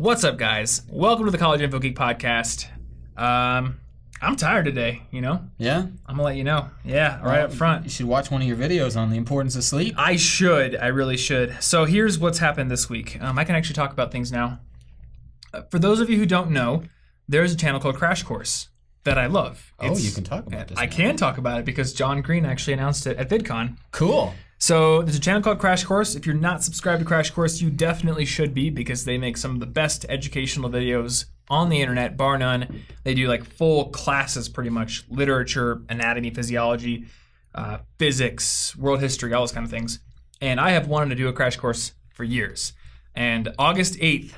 What's up, guys? Welcome to the College Info Geek Podcast. I'm tired today, you know? Yeah? I'm gonna let you know. Yeah, right up front. You should watch one of your videos on the importance of sleep. I should. I really should. So here's what's happened this week. I can actually talk about things now. For those of you who don't know, there's a channel called Crash Course that I love. You can talk about this I now. can talk about it because John Green actually announced it at VidCon. Cool. So there's a channel called Crash Course. If you're not subscribed to Crash Course, you definitely should be because they make some of the best educational videos on the internet, bar none. They do like full classes pretty much, literature, anatomy, physiology, physics, world history, all those kind of things. And I have wanted to do a Crash Course for years. And August 8th,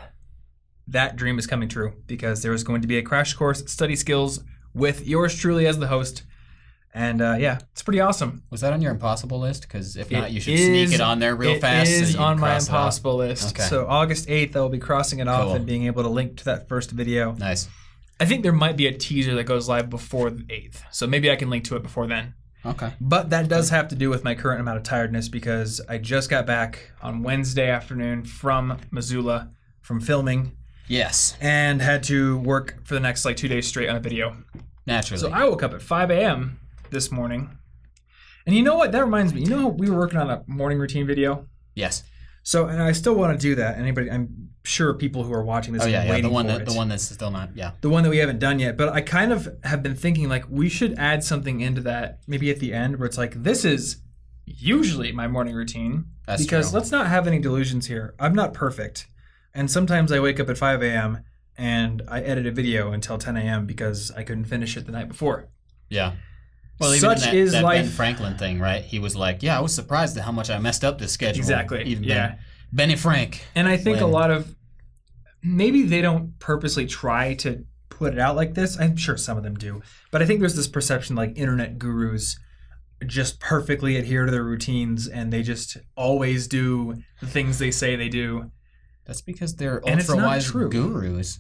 that dream is coming true because there is going to be a Crash Course study skills with yours truly as the host. And yeah, it's pretty awesome. Was that on your impossible list? Because if not, you should sneak it on there real fast. It is on my impossible list. Okay. So August 8th, I will be crossing it off and being able to link to that first video. Nice. I think there might be a teaser that goes live before the 8th. So maybe I can link to it before then. Okay. But that does have to do with my current amount of tiredness because I just got back on Wednesday afternoon from Missoula from filming. Yes. And had to work for the next 2 days straight on a video. Naturally. So I woke up at 5 a.m. this morning. And you know what? That reminds me. You know how we were working on a morning routine video? Yes. So, and I still want to do that. I'm sure people who are watching this are waiting for it. The one that's still not, The one that we haven't done yet. But I kind of have been thinking we should add something into that maybe at the end where it's this is usually my morning routine. That's because true. let's not have any delusions here. I'm not perfect. And sometimes I wake up at 5 a.m. and I edit a video until 10 a.m. because I couldn't finish it the night before. Yeah. Well, even Such is that life. Ben Franklin thing, right? He was like, I was surprised at how much I messed up this schedule. Exactly. Even Benny Frank. And I think a lot of, maybe they don't purposely try to put it out like this. I'm sure some of them do. But I think there's this perception internet gurus just perfectly adhere to their routines and they just always do the things they say they do. That's because they're And it's not ultra-wise true. gurus.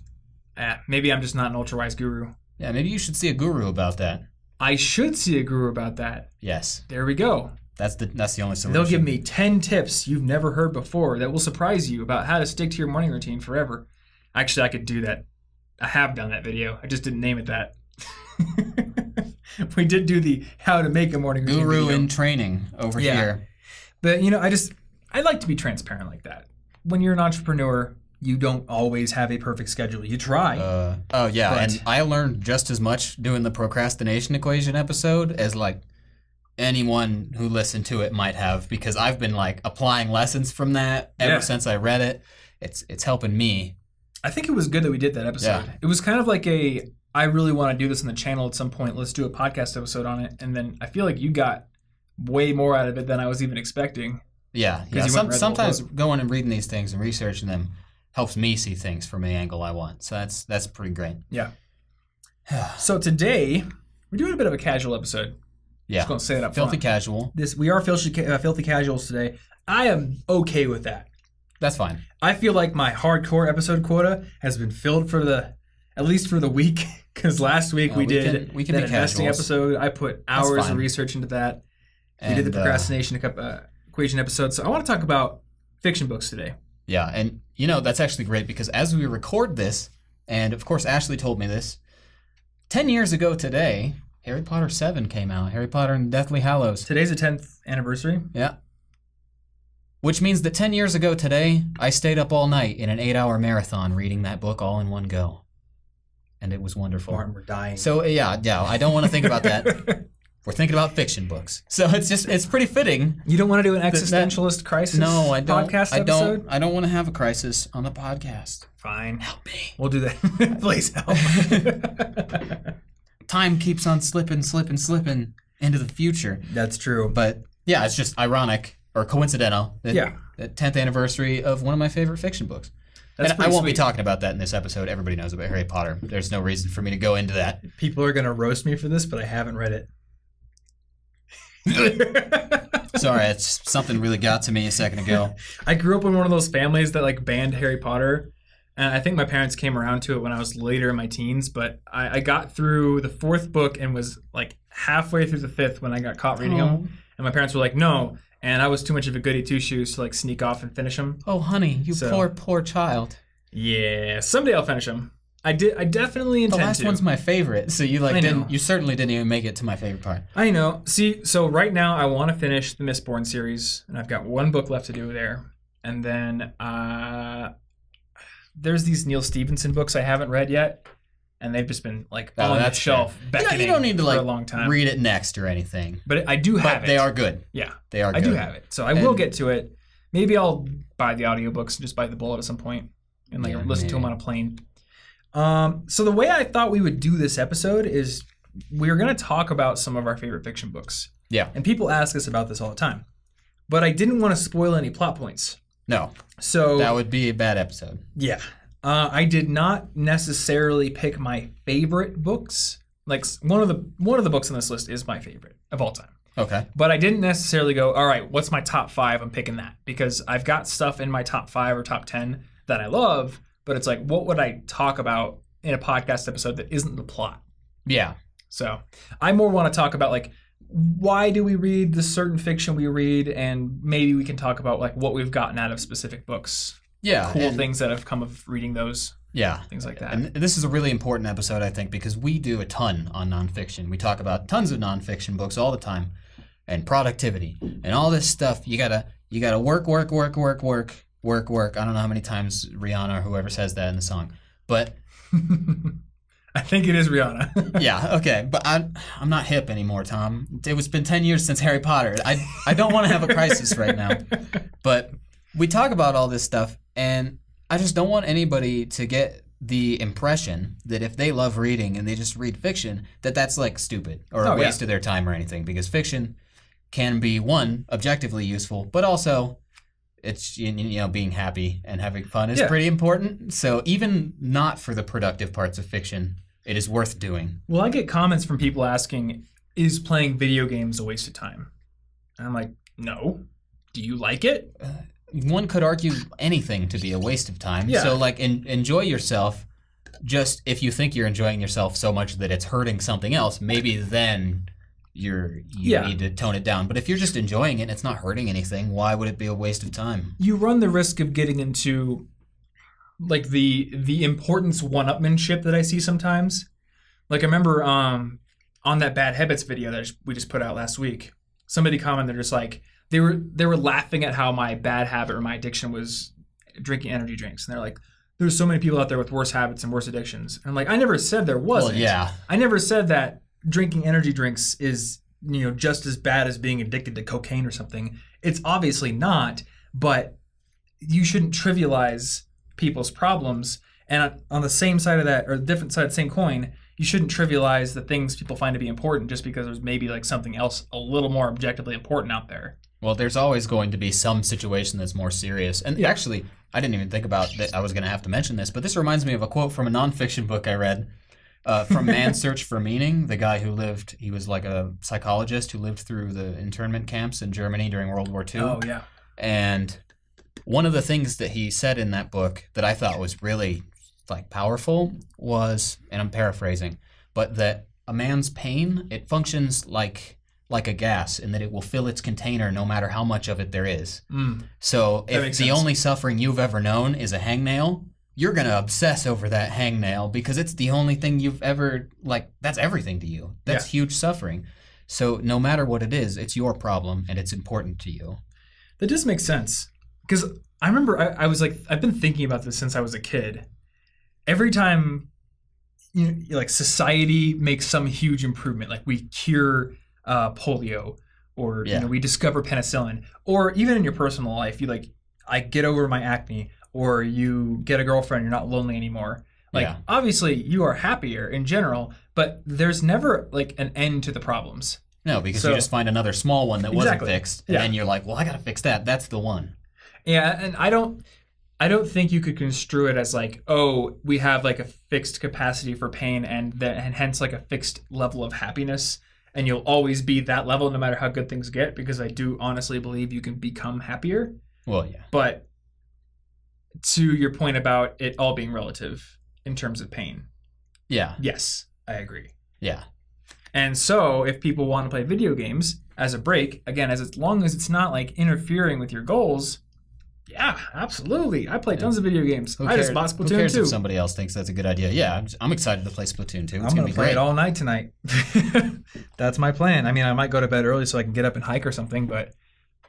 Maybe I'm just not an ultra-wise guru. Yeah, maybe you should see a guru about that. I should see a guru about that. Yes. There we go. That's the only solution. They'll give me 10 tips you've never heard before that will surprise you about how to stick to your morning routine forever. Actually, I could do that. I have done that video. I just didn't name it that. We did do the how to make a morning routine Guru video. in training over here. But, I like to be transparent like that. When you're an entrepreneur, you don't always have a perfect schedule. You try. And I learned just as much doing the procrastination equation episode as anyone who listened to it might have, because I've been applying lessons from that ever since I read it. It's helping me. I think it was good that we did that episode. Yeah. It was kind of I really want to do this on the channel at some point. Let's do a podcast episode on it. And then I feel like you got way more out of it than I was even expecting. Yeah. Sometimes going and reading these things and researching them helps me see things from the angle I want. So that's pretty great. Yeah. So today, we're doing a bit of a casual episode. Yeah. Just going to say it up Filthy front. casual. We are filthy casuals today. I am okay with that. That's fine. I feel like my hardcore episode quota has been filled at least for the week. Because last week we did that investing casuals. episode. I put hours of research into that. We did the procrastination equation episode. So I want to talk about fiction books today. Yeah, and that's actually great because as we record this, and of course Ashley told me this, 10 years ago today, Harry Potter 7 came out. Harry Potter and Deathly Hallows. Today's the 10th anniversary. Yeah. Which means that 10 years ago today, I stayed up all night in an 8-hour marathon reading that book all in one go. And it was wonderful. Martin, we're dying. So yeah, I don't want to think about that. We're thinking about fiction books. So it's pretty fitting. You don't want to do an existentialist crisis podcast episode? I don't want to have a crisis on the podcast. Fine. Help me. We'll do that. Please help. Time keeps on slipping into the future. That's true. But yeah, it's just ironic or coincidental that the 10th anniversary of one of my favorite fiction books. And I won't be talking about that in this episode. Everybody knows about Harry Potter. There's no reason for me to go into that. People are going to roast me for this, but I haven't read it. Sorry, it's something really got to me a second ago. I grew up in one of those families that banned Harry Potter. And I think my parents came around to it when I was later in my teens, but I got through the 4th book and was halfway through the 5th when I got caught reading them. And my parents were like, no. And I was too much of a goody two-shoes to sneak off and finish them. Oh, honey, you poor child. Yeah, someday I'll finish them. I definitely intend to. The last one's my favorite, so you you certainly didn't even make it to my favorite part. I know. See, so right now I want to finish the Mistborn series, and I've got one book left to do there. And then there's these Neil Stephenson books I haven't read yet, and they've just been like on the shelf beckoning you don't need to for a long time. Read it next or anything. But I do have it. They are good. Yeah. They are good. I do have it. So I will get to it. Maybe I'll buy the audiobooks and just bite the bullet at some point and listen to them on a plane. So the way I thought we would do this episode is we're going to talk about some of our favorite fiction books. Yeah. And people ask us about this all the time. But I didn't want to spoil any plot points. No. So that would be a bad episode. Yeah. I did not necessarily pick my favorite books. Like one of the books on this list is my favorite of all time. Okay. But I didn't necessarily go, all right, what's my top 5? I'm picking that. Because I've got stuff in my top 5 or top 10 that I love, but it's like, what would I talk about in a podcast episode that isn't the plot? Yeah. So I more want to talk about like, why do we read the certain fiction we read, and maybe we can talk about like what we've gotten out of specific books. Yeah. Cool things that have come of reading those. Yeah. Things like that. And this is a really important episode, I think, because we do a ton on nonfiction. We talk about tons of nonfiction books all the time, and productivity and all this stuff. You gotta work. I don't know how many times Rihanna or whoever says that in the song, but I think it is Rihanna. Yeah, okay, but I'm not hip anymore, Tom. It's been 10 years since Harry Potter. I don't want to have a crisis right now, but we talk about all this stuff, and I just don't want anybody to get the impression that if they love reading and they just read fiction, that that's like stupid or a waste of their time or anything, because fiction can be, one, objectively useful, but also it's, being happy and having fun is pretty important. So even not for the productive parts of fiction, it is worth doing. Well, I get comments from people asking, is playing video games a waste of time? And I'm like, no. Do you like it? One could argue anything to be a waste of time. Yeah. So like enjoy yourself. Just if you think you're enjoying yourself so much that it's hurting something else, maybe then you need to tone it down. But if you're just enjoying it and it's not hurting anything, why would it be a waste of time? You run the risk of getting into like the importance one-upmanship that I see sometimes. Like I remember on that Bad Habits video that we just put out last week, somebody commented just like they were laughing at how my bad habit or my addiction was drinking energy drinks, and they're like, there's so many people out there with worse habits and worse addictions. And I'm like, I never said there wasn't. Well, yeah. I never said that drinking energy drinks is, just as bad as being addicted to cocaine or something. It's obviously not, but you shouldn't trivialize people's problems. And on the same side of that, or different side of the same coin, you shouldn't trivialize the things people find to be important just because there's maybe like something else a little more objectively important out there. Well, there's always going to be some situation that's more serious. And actually, I didn't even think about that I was going to have to mention this, but this reminds me of a quote from a nonfiction book I read from Man's Search for Meaning, the guy he was like a psychologist who lived through the internment camps in Germany during World War II. Oh, yeah. And one of the things that he said in that book that I thought was really like powerful was, and I'm paraphrasing, but that a man's pain, it functions like a gas, in that it will fill its container no matter how much of it there is. So if the only suffering you've ever known is a hangnail, you're going to obsess over that hangnail because it's the only thing you've ever, that's everything to you. That's huge suffering. So no matter what it is, it's your problem and it's important to you. That does make sense. Because I remember I was like, I've been thinking about this since I was a kid. Every time, society makes some huge improvement, like we cure polio, or we discover penicillin, or even in your personal life, I get over my acne, or you get a girlfriend, you're not lonely anymore. Obviously you are happier in general, but there's never an end to the problems. No, because you just find another small one that wasn't fixed, and then you're like, well, I got to fix that. That's the one. Yeah, and I don't think you could construe it as we have a fixed capacity for pain and hence a fixed level of happiness, and you'll always be that level no matter how good things get, because I do honestly believe you can become happier. Well, yeah. But to your point about it all being relative in terms of pain. Yeah. Yes, I agree. Yeah. And so if people want to play video games as a break, again, as long as it's not interfering with your goals, Yeah, absolutely. I play tons of video games. I just bought Splatoon 2. Who cares if somebody else thinks that's a good idea? Yeah, I'm excited to play Splatoon 2. I'm going to play it all night tonight. That's my plan. I mean, I might go to bed early so I can get up and hike or something, but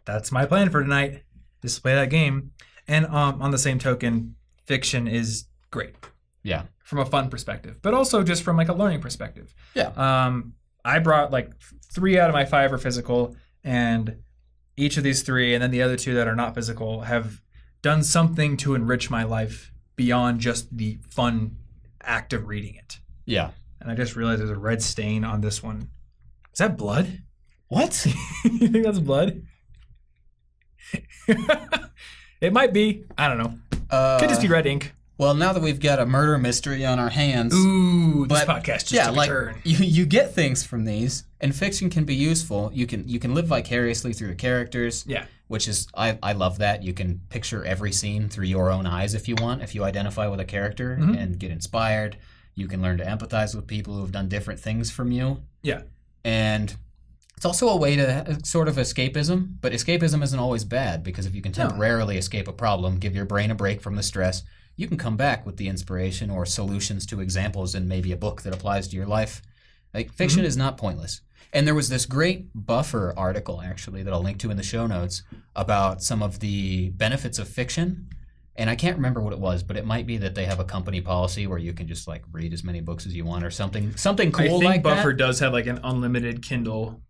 that's my plan for tonight. Just play that game. And on the same token, fiction is great. Yeah. From a fun perspective, but also just from like a learning perspective. Yeah. I brought like 3 out of my 5 are physical, and each of these 3, and then the other 2 that are not physical, have done something to enrich my life beyond just the fun act of reading it. Yeah. And I just realized there's a red stain on this one. Is that blood? What? You think that's blood? It might be. I don't know. Could just be red ink. Well, now that we've got a murder mystery on our hands... Ooh, this podcast just took a turn. You get things from these, and fiction can be useful. You can live vicariously through the characters, which is... I love that. You can picture every scene through your own eyes if you want, if you identify with a character and get inspired. You can learn to empathize with people who have done different things from you. Yeah. And it's also a way to sort of escapism, but escapism isn't always bad, because if you can temporarily escape a problem, give your brain a break from the stress... you can come back with the inspiration or solutions to examples in maybe a book that applies to your life. Like, fiction is not pointless. And there was this great Buffer article, actually, that I'll link to in the show notes about some of the benefits of fiction. And I can't remember what it was, but it might be that they have a company policy where you can just like read as many books as you want or something cool like that. Buffer does have like an unlimited Kindle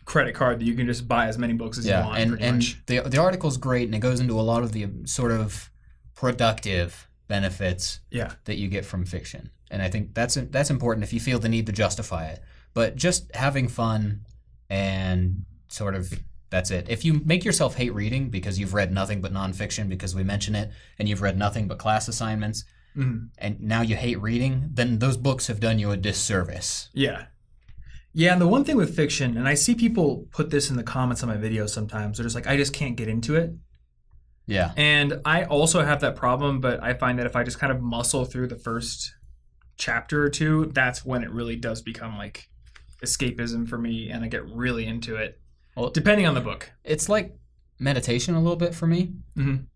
credit card that you can just buy as many books as you want. And the article's great, and it goes into a lot of the sort of productive benefits that you get from fiction. And I think that's important if you feel the need to justify it. But just having fun and sort of that's it. If you make yourself hate reading because you've read nothing but nonfiction because we mention it, and you've read nothing but class assignments, and now you hate reading, then those books have done you a disservice. Yeah. Yeah, and the one thing with fiction, and I see people put this in the comments on my videos sometimes, they're just like, I just can't get into it. Yeah. And I also have that problem, but I find that if I just kind of muscle through the first chapter or 2, that's when it really does become like escapism for me, and I get really into it. Well, depending on the book. It's like meditation a little bit for me,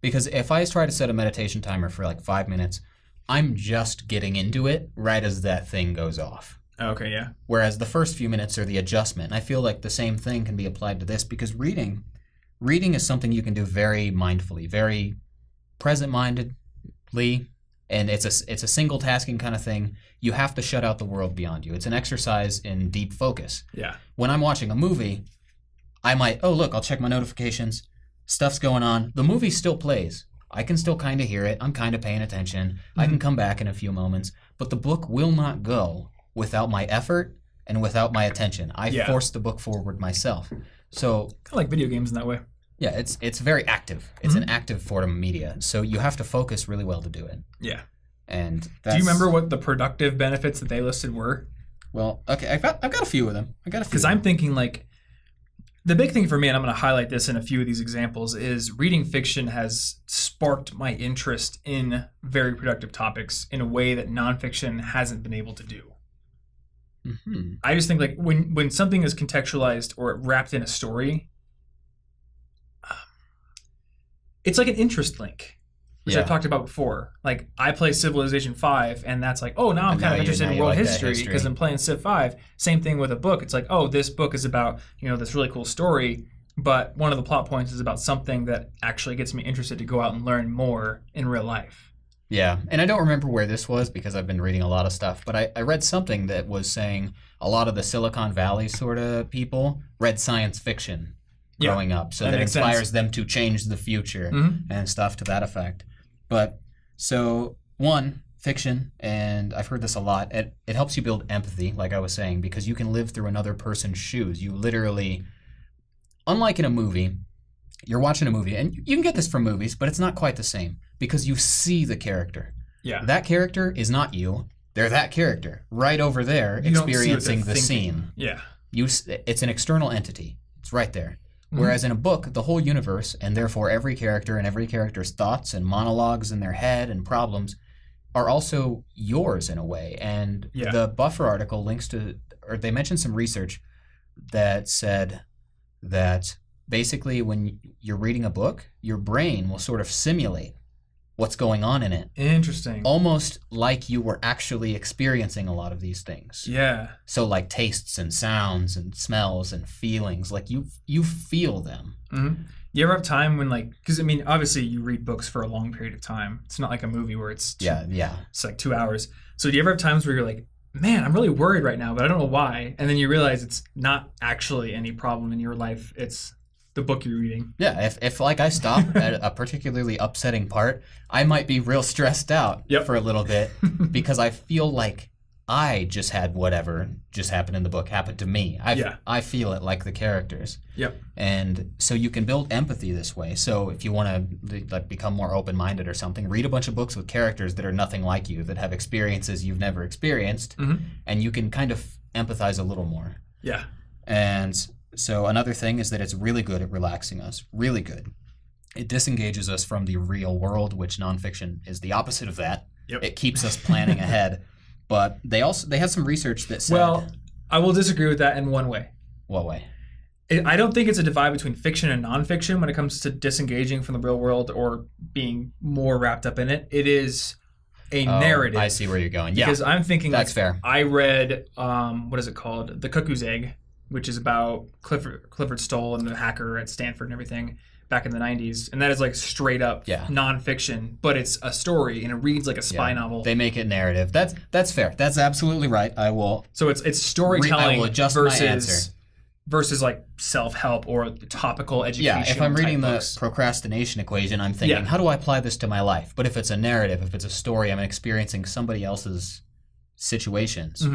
because if I try to set a meditation timer for like 5 minutes, I'm just getting into it right as that thing goes off. Okay, yeah. Whereas the first few minutes are the adjustment. And I feel like the same thing can be applied to this, because reading is something you can do very mindfully, very present-mindedly, and it's a single tasking kind of thing. You have to shut out the world beyond you. It's an exercise in deep focus. Yeah. When I'm watching a movie, I might, I'll check my notifications. Stuff's going on. The movie still plays. I can still kind of hear it. I'm kind of paying attention. I can come back in a few moments. But the book will not go without my effort and without my attention. I force the book forward myself. So kind of like video games in that way. Yeah, it's very active. It's an active form of media. So you have to focus really well to do it. Yeah. And do you remember what the productive benefits that they listed were? Well, okay, I've got a few of them. Because I'm thinking like the big thing for me, and I'm going to highlight this in a few of these examples, is reading fiction has sparked my interest in very productive topics in a way that nonfiction hasn't been able to do. I just think like when something is contextualized or wrapped in a story, it's like an interest link, which I've talked about before. Like I play Civilization 5, and that's like, oh, now I'm kind of interested in world history because I'm playing Civ 5. Same thing with a book. It's like, oh, this book is about, this really cool story, but one of the plot points is about something that actually gets me interested to go out and learn more in real life. Yeah, and I don't remember where this was because I've been reading a lot of stuff, but I read something that was saying a lot of the Silicon Valley sort of people read science fiction growing up, so that inspires them to change the future and stuff to that effect. But so one, fiction, and I've heard this a lot, it helps you build empathy, like I was saying, because you can live through another person's shoes. You literally, unlike in a movie, you're watching a movie, and you can get this from movies, but it's not quite the same because you see the character. Yeah. That character is not you. They're that character right over there experiencing the scene. Yeah. It's an external entity. It's right there. Whereas in a book, the whole universe, and therefore every character and every character's thoughts and monologues in their head and problems are also yours in a way. And the Buffer article links to, or they mentioned some research that said that basically when you're reading a book, your brain will sort of simulate what's going on in it. Interesting. Almost like you were actually experiencing a lot of these things. Yeah. So like tastes and sounds and smells and feelings, like you feel them. Mm-hmm. You ever have time when because I mean, obviously you read books for a long period of time. It's not like a movie where it's it's like 2 hours. So do you ever have times where you're like, man, I'm really worried right now, but I don't know why. And then you realize it's not actually any problem in your life. It's the book you're reading. Yeah, if like I stop at a particularly upsetting part, I might be real stressed out for a little bit because I feel like I just had whatever just happened in the book happen to me. I feel it like the characters. Yep. And so you can build empathy this way. So if you want to become more open-minded or something, read a bunch of books with characters that are nothing like you, that have experiences you've never experienced, and you can kind of empathize a little more. Yeah. And so another thing is that it's really good at relaxing us. Really good. It disengages us from the real world, which nonfiction is the opposite of that. Yep. It keeps us planning ahead. But they had some research that said... Well, I will disagree with that in one way. What way? I don't think it's a divide between fiction and nonfiction when it comes to disengaging from the real world or being more wrapped up in it. It is a narrative. I see where you're going. Yeah, because I'm thinking that's fair. I read, what is it called? The Cuckoo's Egg, which is about Clifford Stoll and the hacker at Stanford and everything back in the 90s. And that is like straight up nonfiction, but it's a story and it reads like a spy novel. They make it narrative. That's fair. That's absolutely right. I will. So it's storytelling I will adjust my answer. Versus like self-help or topical education. Yeah, if I'm reading the procrastination equation, I'm thinking, how do I apply this to my life? But if it's a narrative, if it's a story, I'm experiencing somebody else's situations,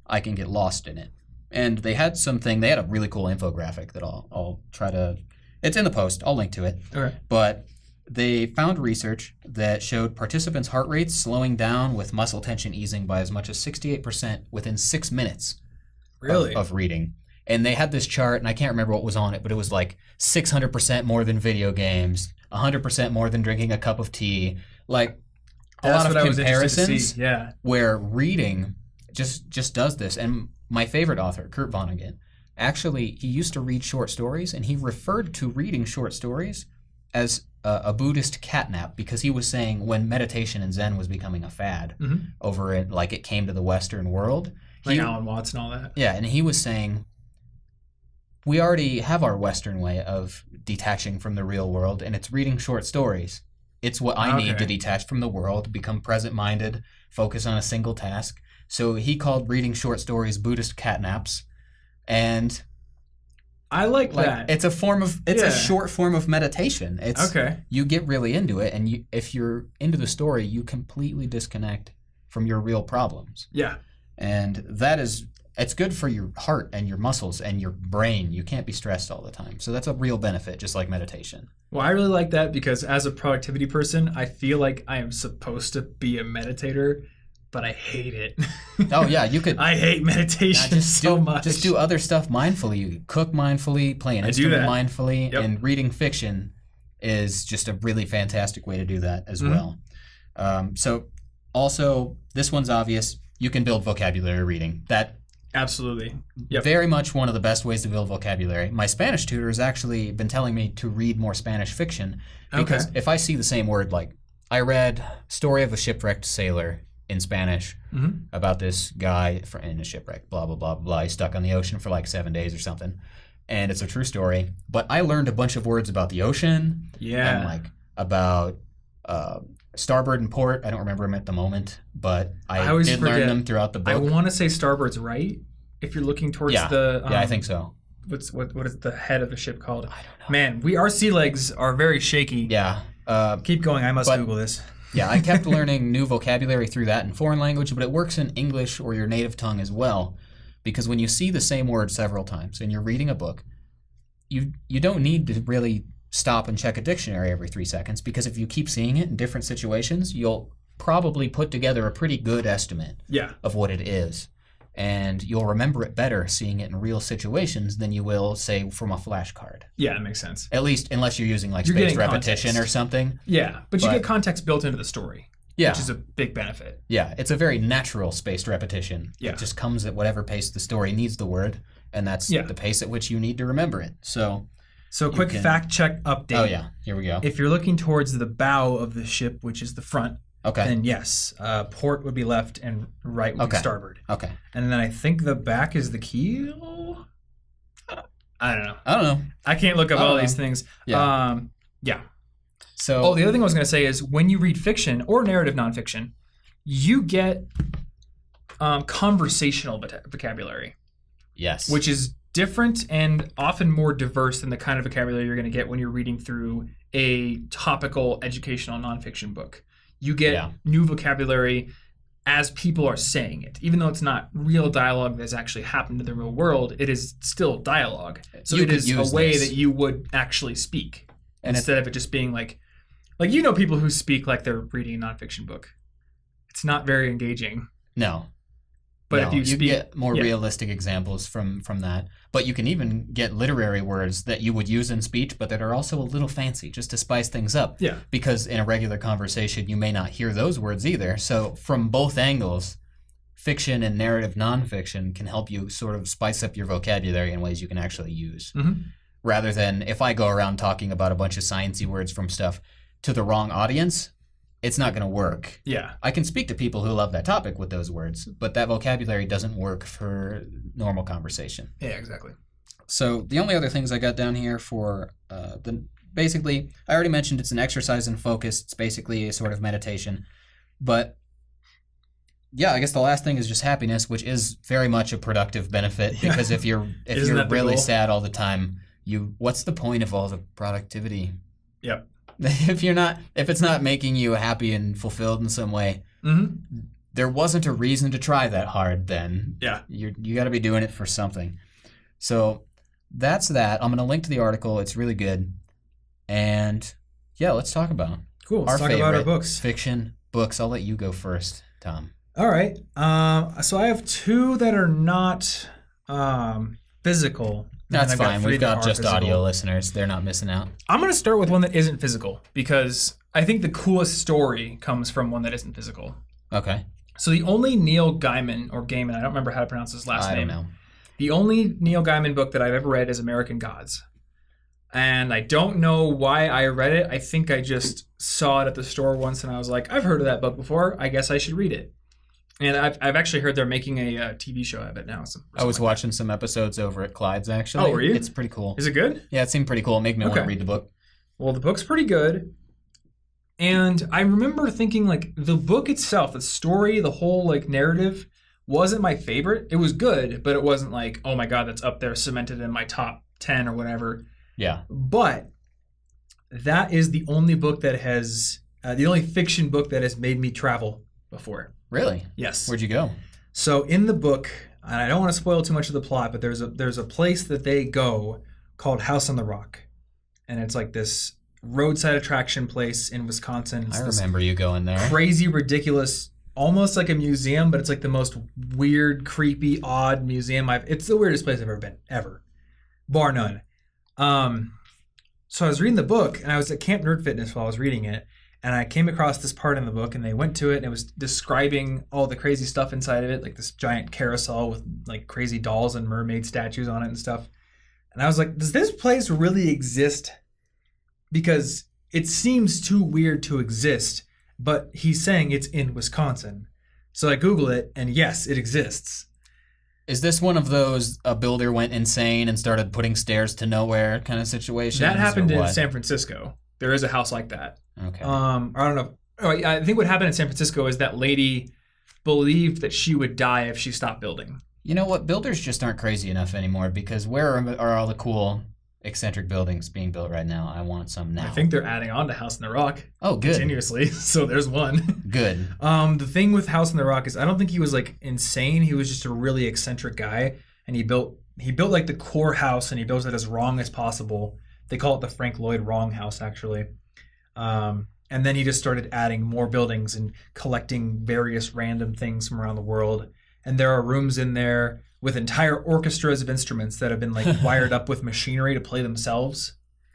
I can get lost in it. And they had a really cool infographic that I'll try to, it's in the post, I'll link to it. Okay. But they found research that showed participants' heart rates slowing down with muscle tension easing by as much as 68% within 6 minutes of reading. And they had this chart, and I can't remember what was on it, but it was like 600% more than video games, 100% more than drinking a cup of tea. Like a lot of comparisons where reading just does this. And my favorite author, Kurt Vonnegut, actually, he used to read short stories, and he referred to reading short stories as a Buddhist catnap because he was saying when meditation and Zen was becoming a fad over it, like it came to the Western world. Like Alan Watts and all that. Yeah, and he was saying, we already have our Western way of detaching from the real world, and it's reading short stories. It's what I need to detach from the world, become present-minded, focus on a single task. So he called reading short stories Buddhist catnaps, and I like that. It's a short form of meditation. It's you get really into it, and if you're into the story, you completely disconnect from your real problems. Yeah, and it's good for your heart and your muscles and your brain. You can't be stressed all the time. So that's a real benefit, just like meditation. Well, I really like that because as a productivity person, I feel like I am supposed to be a meditator, but I hate it. Oh, yeah, you could. I hate meditation so much. Just do other stuff mindfully. You cook mindfully, play an instrument mindfully, and reading fiction is just a really fantastic way to do that as well. So also, this one's obvious. You can build vocabulary reading. Absolutely. Very much one of the best ways to build vocabulary. My Spanish tutor has actually been telling me to read more Spanish fiction because if I see the same word, like I read Story of a Shipwrecked Sailor in Spanish about this guy in a shipwreck, blah, blah, blah, blah. He's stuck on the ocean for like 7 days or something. And it's a true story. But I learned a bunch of words about the ocean and like about starboard and port. I don't remember them at the moment, but I did learn them throughout the book. I want to say starboard's right if you're looking towards the... I think so. What is the head of the ship called? I don't know. Man, our sea legs are very shaky. Yeah. Keep going. I must Google this. Yeah, I kept learning new vocabulary through that in foreign language, but it works in English or your native tongue as well, because when you see the same word several times and you're reading a book, you don't need to really stop and check a dictionary every 3 seconds, because if you keep seeing it in different situations, you'll probably put together a pretty good estimate of what it is. And you'll remember it better seeing it in real situations than you will, say, from a flashcard. Yeah, that makes sense. At least unless you're using like spaced repetition or something. Yeah, but you get context built into the story, which is a big benefit. Yeah, it's a very natural spaced repetition. It just comes at whatever pace the story needs the word, and that's the pace at which you need to remember it. So So quick fact check update. Oh yeah, here we go. If you're looking towards the bow of the ship, which is the front, then yes, port would be left and right would be starboard. Okay. And then I think the back is the keel. I don't know. I can't look up all these things. Yeah. So. The other thing I was going to say is when you read fiction or narrative nonfiction, you get conversational vocabulary. Yes. Which is different and often more diverse than the kind of vocabulary you're going to get when you're reading through a topical educational nonfiction book. You get new vocabulary as people are saying it. Even though it's not real dialogue that's actually happened in the real world, it is still dialogue. So it is a way that you would actually speak instead of it just being like people who speak like they're reading a nonfiction book. It's not very engaging. No. But if you get more realistic examples from that. But you can even get literary words that you would use in speech, but that are also a little fancy, just to spice things up. Yeah. Because in a regular conversation, you may not hear those words either. So from both angles, fiction and narrative nonfiction can help you sort of spice up your vocabulary in ways you can actually use. Mm-hmm. Rather than if I go around talking about a bunch of sciencey words from stuff to the wrong audience, it's not going to work. Yeah. I can speak to people who love that topic with those words, but that vocabulary doesn't work for normal conversation. Yeah, exactly. So the only other things I got down here for basically, I already mentioned it's an exercise in focus. It's basically a sort of meditation. But yeah, I guess the last thing is just happiness, which is very much a productive benefit because if you're really sad all the time, what's the point of all the productivity? Yep. If it's not making you happy and fulfilled in some way, there wasn't a reason to try that hard then. Yeah. You got to be doing it for something. So that's that. I'm going to link to the article. It's really good. And yeah, let's talk about Cool. Let's talk about our books. Fiction books. I'll let you go first, Tom. All right. So I have two that are not physical. That's fine. We've got just audio listeners. They're not missing out. I'm going to start with one that isn't physical because I think the coolest story comes from one that isn't physical. Okay. So the only Neil Gaiman, I don't remember how to pronounce his last name. I don't know. The only Neil Gaiman book that I've ever read is American Gods. And I don't know why I read it. I think I just saw it at the store once and I was like, I've heard of that book before. I guess I should read it. And I've actually heard they're making a TV show of it now. I was watching some episodes over at Clyde's, actually. Oh, were you? It's pretty cool. Is it good? Yeah, it seemed pretty cool. It made me want to read the book. Well, the book's pretty good. And I remember thinking, the book itself, the story, the whole, narrative wasn't my favorite. It was good, but it wasn't oh my God, that's up there cemented in my top 10 or whatever. Yeah. But that is the only book that has, the only fiction book that has made me travel before. Really? Yes. Where'd you go? So in the book, and I don't want to spoil too much of the plot, but there's a place that they go called House on the Rock. And it's this roadside attraction place in Wisconsin. It's I remember you going there. Crazy, ridiculous, almost like a museum, but it's the most weird, creepy, odd museum it's the weirdest place I've ever been, ever. Bar none. So I was reading the book, and I was at Camp Nerd Fitness while I was reading it. And I came across this part in the book, and they went to it, and it was describing all the crazy stuff inside of it, this giant carousel with crazy dolls and mermaid statues on it and stuff. And I was like, does this place really exist? Because it seems too weird to exist, but he's saying it's in Wisconsin. So I Google it, and yes, it exists. Is this one of those a builder went insane and started putting stairs to nowhere kind of situations? That happened in San Francisco. There is a house like that. Okay. I don't know. I think what happened in San Francisco is that lady believed that she would die if she stopped building. You know what? Builders just aren't crazy enough anymore because where are all the cool eccentric buildings being built right now? I want some now. I think they're adding on to House on the Rock. Oh, good. Continuously. So there's one. Good. The thing with House on the Rock is I don't think he was insane. He was just a really eccentric guy, and he built the core house, and he built it as wrong as possible. They call it the Frank Lloyd Wrong House, actually. And then he just started adding more buildings and collecting various random things from around the world. And there are rooms in there with entire orchestras of instruments that have been wired up with machinery to play themselves.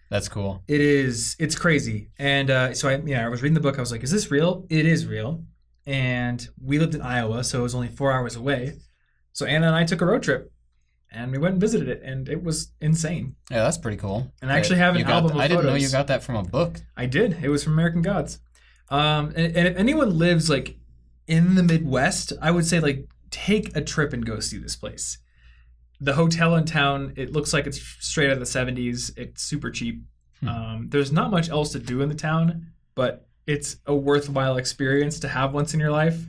That's cool. It's crazy. And so I was reading the book. I was like, is this real? It is real. And we lived in Iowa, so it was only 4 hours away. So Anna and I took a road trip. and we went and visited it, and it was insane. Yeah, that's pretty cool. And I actually have an album of I didn't know photos. you got that from a book. I did. It was from American Gods. And if anyone lives like in the Midwest, I would say like take a trip and go see this place. The hotel in town, it looks like it's straight out of the 70s. It's super cheap. There's not much else to do in the town, but it's a worthwhile experience to have once in your life.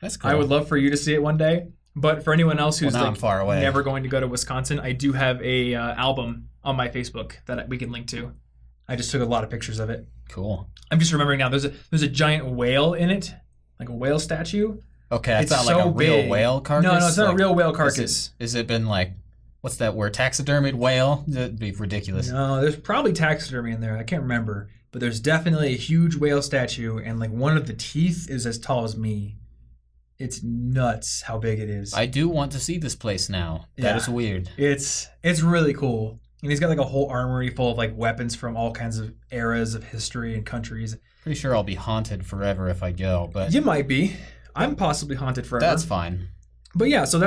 That's cool. I would love for you to see it one day. But for anyone else who's I'm far away. never going to go to Wisconsin, I do have a album on my Facebook that we can link to. I just took a lot of pictures of it. Cool. I'm just remembering now. There's a giant whale in it, like a whale statue. Okay, it's not like a real big. whale carcass? No, it's not a real whale carcass. Is it been like, what's that word, taxidermied whale? That'd be ridiculous. No, there's probably taxidermy in there. I can't remember. But there's definitely a huge whale statue, and like one of the teeth is as tall as me. It's nuts how big it is. I do want to see this place now. That is weird. It's really cool. And he's got like a whole armory full of like weapons from all kinds of eras of history and countries. Pretty sure I'll be haunted forever if I go, but You might be. I'm possibly haunted forever. that's fine. But yeah, so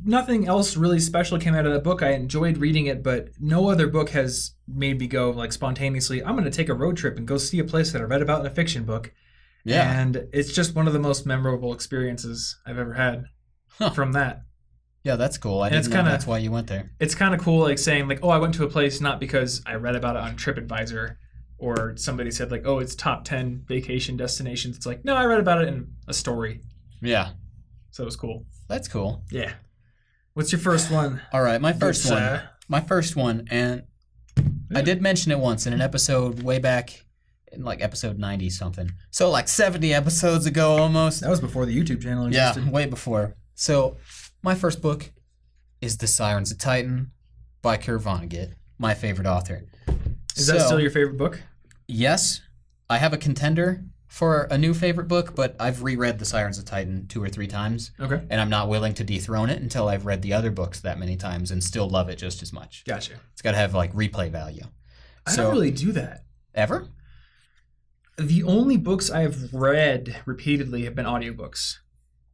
nothing else really special came out of that book. I enjoyed reading it, but no other book has made me go like spontaneously, I'm going to take a road trip and go see a place that I read about in a fiction book. Yeah. And it's just one of the most memorable experiences I've ever had from that. Yeah, that's cool. I didn't know that's why you went there. It's kind of cool, like saying like, oh, I went to a place not because I read about it on TripAdvisor or somebody said like, oh, it's top 10 vacation destinations. It's like, no, I read about it in a story. Yeah. So it was cool. That's cool. Yeah. What's your first one? All right, my first one, and I did mention it once in an episode way back in like episode 90 something. So like 70 episodes ago almost. That was before the YouTube channel existed. Yeah, way before. So my first book is The Sirens of Titan by Kurt Vonnegut, my favorite author. Is that still your favorite book? Yes. I have a contender for a new favorite book, but I've reread The Sirens of Titan 2 or 3 times. Okay. And I'm not willing to dethrone it until I've read the other books that many times and still love it just as much. Gotcha. It's got to have like replay value. I don't really do that. Ever? The only books I've read repeatedly have been audiobooks.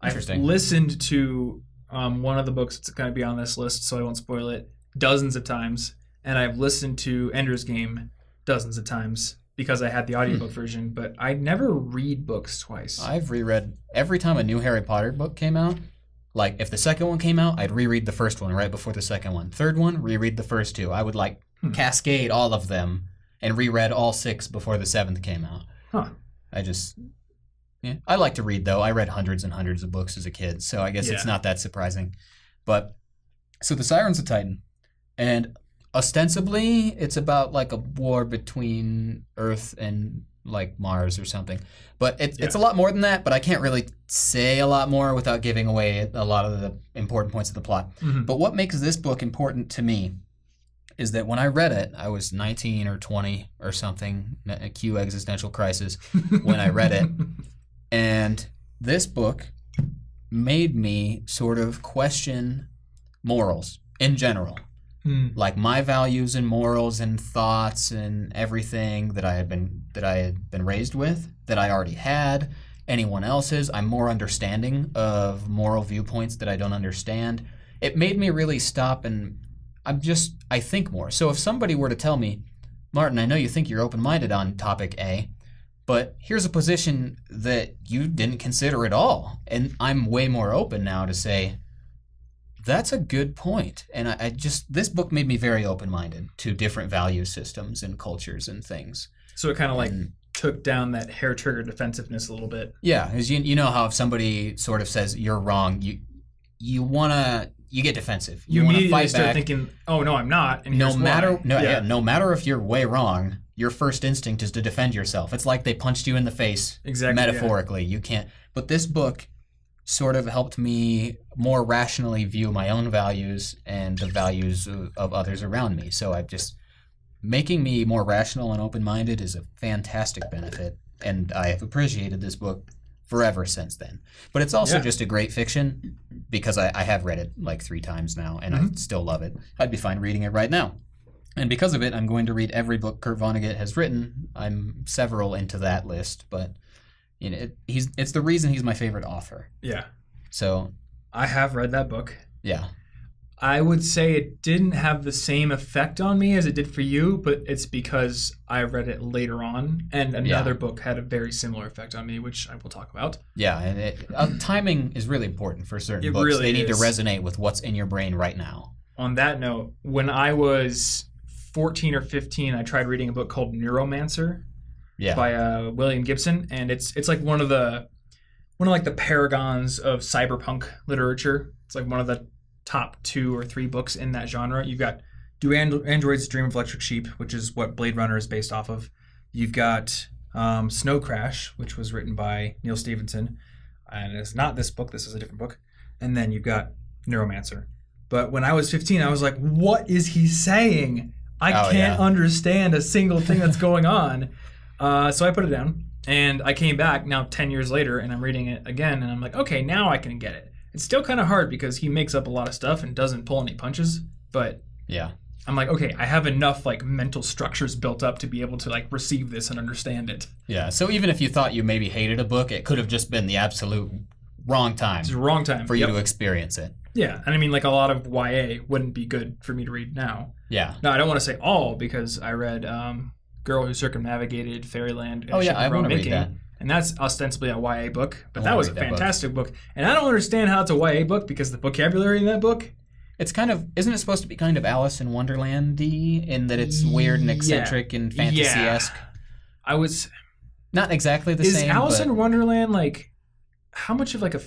Interesting. I've listened to one of the books that's going to be on this list, so I won't spoil it, dozens of times. And I've listened to Ender's Game dozens of times because I had the audiobook version, but I never read books twice. I've reread every time a new Harry Potter book came out. Like, if the second one came out, I'd reread the first one right before the second one. Third one, reread the first 2. I would, like, cascade all of them and reread all 6 before the 7th came out. Huh. I like to read, though. I read hundreds and hundreds of books as a kid, so I guess it's not that surprising. But, so The Sirens of Titan. And ostensibly, it's about, like, a war between Earth and, like, Mars or something. But it's a lot more than that, but I can't really say a lot more without giving away a lot of the important points of the plot. Mm-hmm. But what makes this book important to me is that when I read it, I was 19 or 20 or something, a cue existential crisis, when I read it. And this book made me sort of question morals in general. Like my values and morals and thoughts and everything that I had been raised with, that I already had, anyone else's. I'm more understanding of moral viewpoints that I don't understand. It made me really stop and I think more. So if somebody were to tell me, Martin, I know you think you're open-minded on topic A, but here's a position that you didn't consider at all. And I'm way more open now to say, that's a good point. And this book made me very open-minded to different value systems and cultures and things. So it kind of like took down that hair-trigger defensiveness a little bit. Yeah, because you know how if somebody sort of says you're wrong, you get defensive. You want to immediately fight start back. thinking, "Oh no, I'm not." And No matter if you're way wrong, your first instinct is to defend yourself. It's like they punched you in the face, metaphorically. You can't. But this book sort of helped me more rationally view my own values and the values of others around me. So making me more rational and open-minded is a fantastic benefit, and I have appreciated this book forever since then. But it's also just a great fiction because I have read it like 3 times now, and I still love it. I'd be fine reading it right now. And because of it, I'm going to read every book Kurt Vonnegut has written. I'm several into that list, but it's the reason he's my favorite author. Yeah. So I have read that book. Yeah. I would say it didn't have the same effect on me as it did for you, but it's because I read it later on, and another book had a very similar effect on me, which I will talk about. Yeah, and timing is really important for certain books. Really they need is. to resonate with what's in your brain right now. On that note, when I was 14 or 15, I tried reading a book called Neuromancer by William Gibson, and it's like one of the paragons of cyberpunk literature. It's like one of the top 2 or 3 books in that genre. You've got Do Androids Dream of Electric Sheep, which is what Blade Runner is based off of. You've got Snow Crash, which was written by Neil Stephenson, and it's not this book. This is a different book. And then you've got Neuromancer. But when I was 15, I was like, what is he saying? I can't understand a single thing that's going on. So I put it down, and I came back now 10 years later, and I'm reading it again, and I'm like, okay, now I can get it. It's still kind of hard because he makes up a lot of stuff and doesn't pull any punches, but I'm like, okay, I have enough like mental structures built up to be able to like receive this and understand it. Yeah, so even if you thought you maybe hated a book, it could have just been the absolute wrong time. It's the wrong time for you to experience it. Yeah, and I mean like a lot of YA wouldn't be good for me to read now. Yeah. No, I don't want to say all because I read Girl Who Circumnavigated Fairyland. And I want to read that. And that's ostensibly a YA book, but that was a fantastic book. And I don't understand how it's a YA book because the vocabulary in that book... It's kind of... Isn't it supposed to be kind of Alice in Wonderland-y in that it's weird and eccentric and fantasy-esque? I was... Not exactly the same, Is Alice in Wonderland, like... How much of like a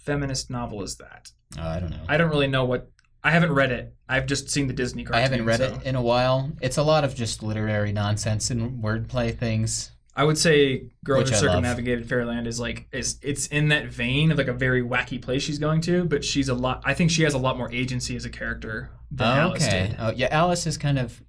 feminist novel is that? I don't know. I don't really know what... I haven't read it. I've just seen the Disney cartoon. I haven't read it in a while. It's a lot of just literary nonsense and wordplay things. I would say Girl Who Circumnavigated Fairyland is like it's in that vein of like a very wacky place she's going to, but I think she has a lot more agency as a character than Alice did. Oh yeah, Alice is kind of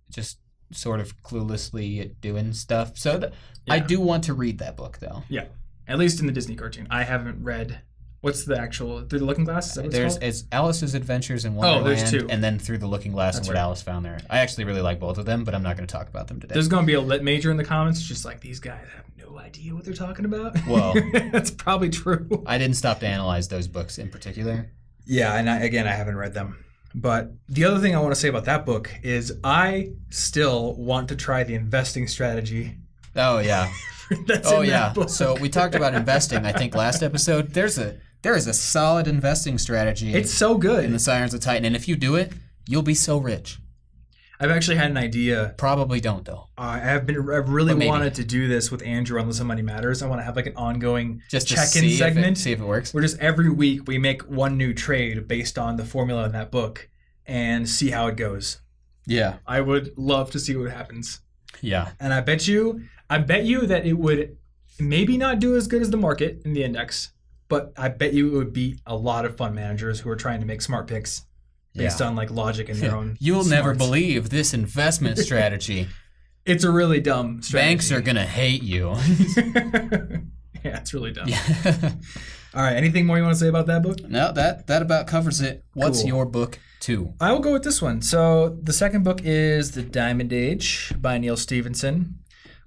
just sort of cluelessly doing stuff. So I do want to read that book though. Yeah, at least in the Disney cartoon. I haven't read. What's the actual Through the Looking Glass? Is that what it's Alice's Adventures in Wonderland, there's 2. and then Through the Looking Glass and What Alice Found There. I actually really like both of them, but I'm not going to talk about them today. There's going to be a lit major in the comments, just like these guys have no idea what they're talking about. Well, that's probably true. I didn't stop to analyze those books in particular. Yeah, and I haven't read them. But the other thing I want to say about that book is I still want to try the investing strategy. Oh yeah. That book. So we talked about investing, I think, last episode. There is a solid investing strategy. It's so good. In the Sirens of Titan. And if you do it, you'll be so rich. I've actually had an idea. Probably don't, though. I've really wanted to do this with Andrew on Listen Money Matters. I want to have like an ongoing check-in segment. See if it works. Where just every week we make one new trade based on the formula in that book and see how it goes. Yeah. I would love to see what happens. Yeah. And I bet you that it would maybe not do as good as the market in the index, but I bet you it would beat a lot of fund managers who are trying to make smart picks based on like logic and their own You'll never believe this investment strategy. It's a really dumb strategy. Banks are going to hate you. Yeah, it's really dumb. Yeah. All right, anything more you want to say about that book? No, that about covers it. What's your book 2? I will go with this one. So the second book is The Diamond Age by Neil Stephenson.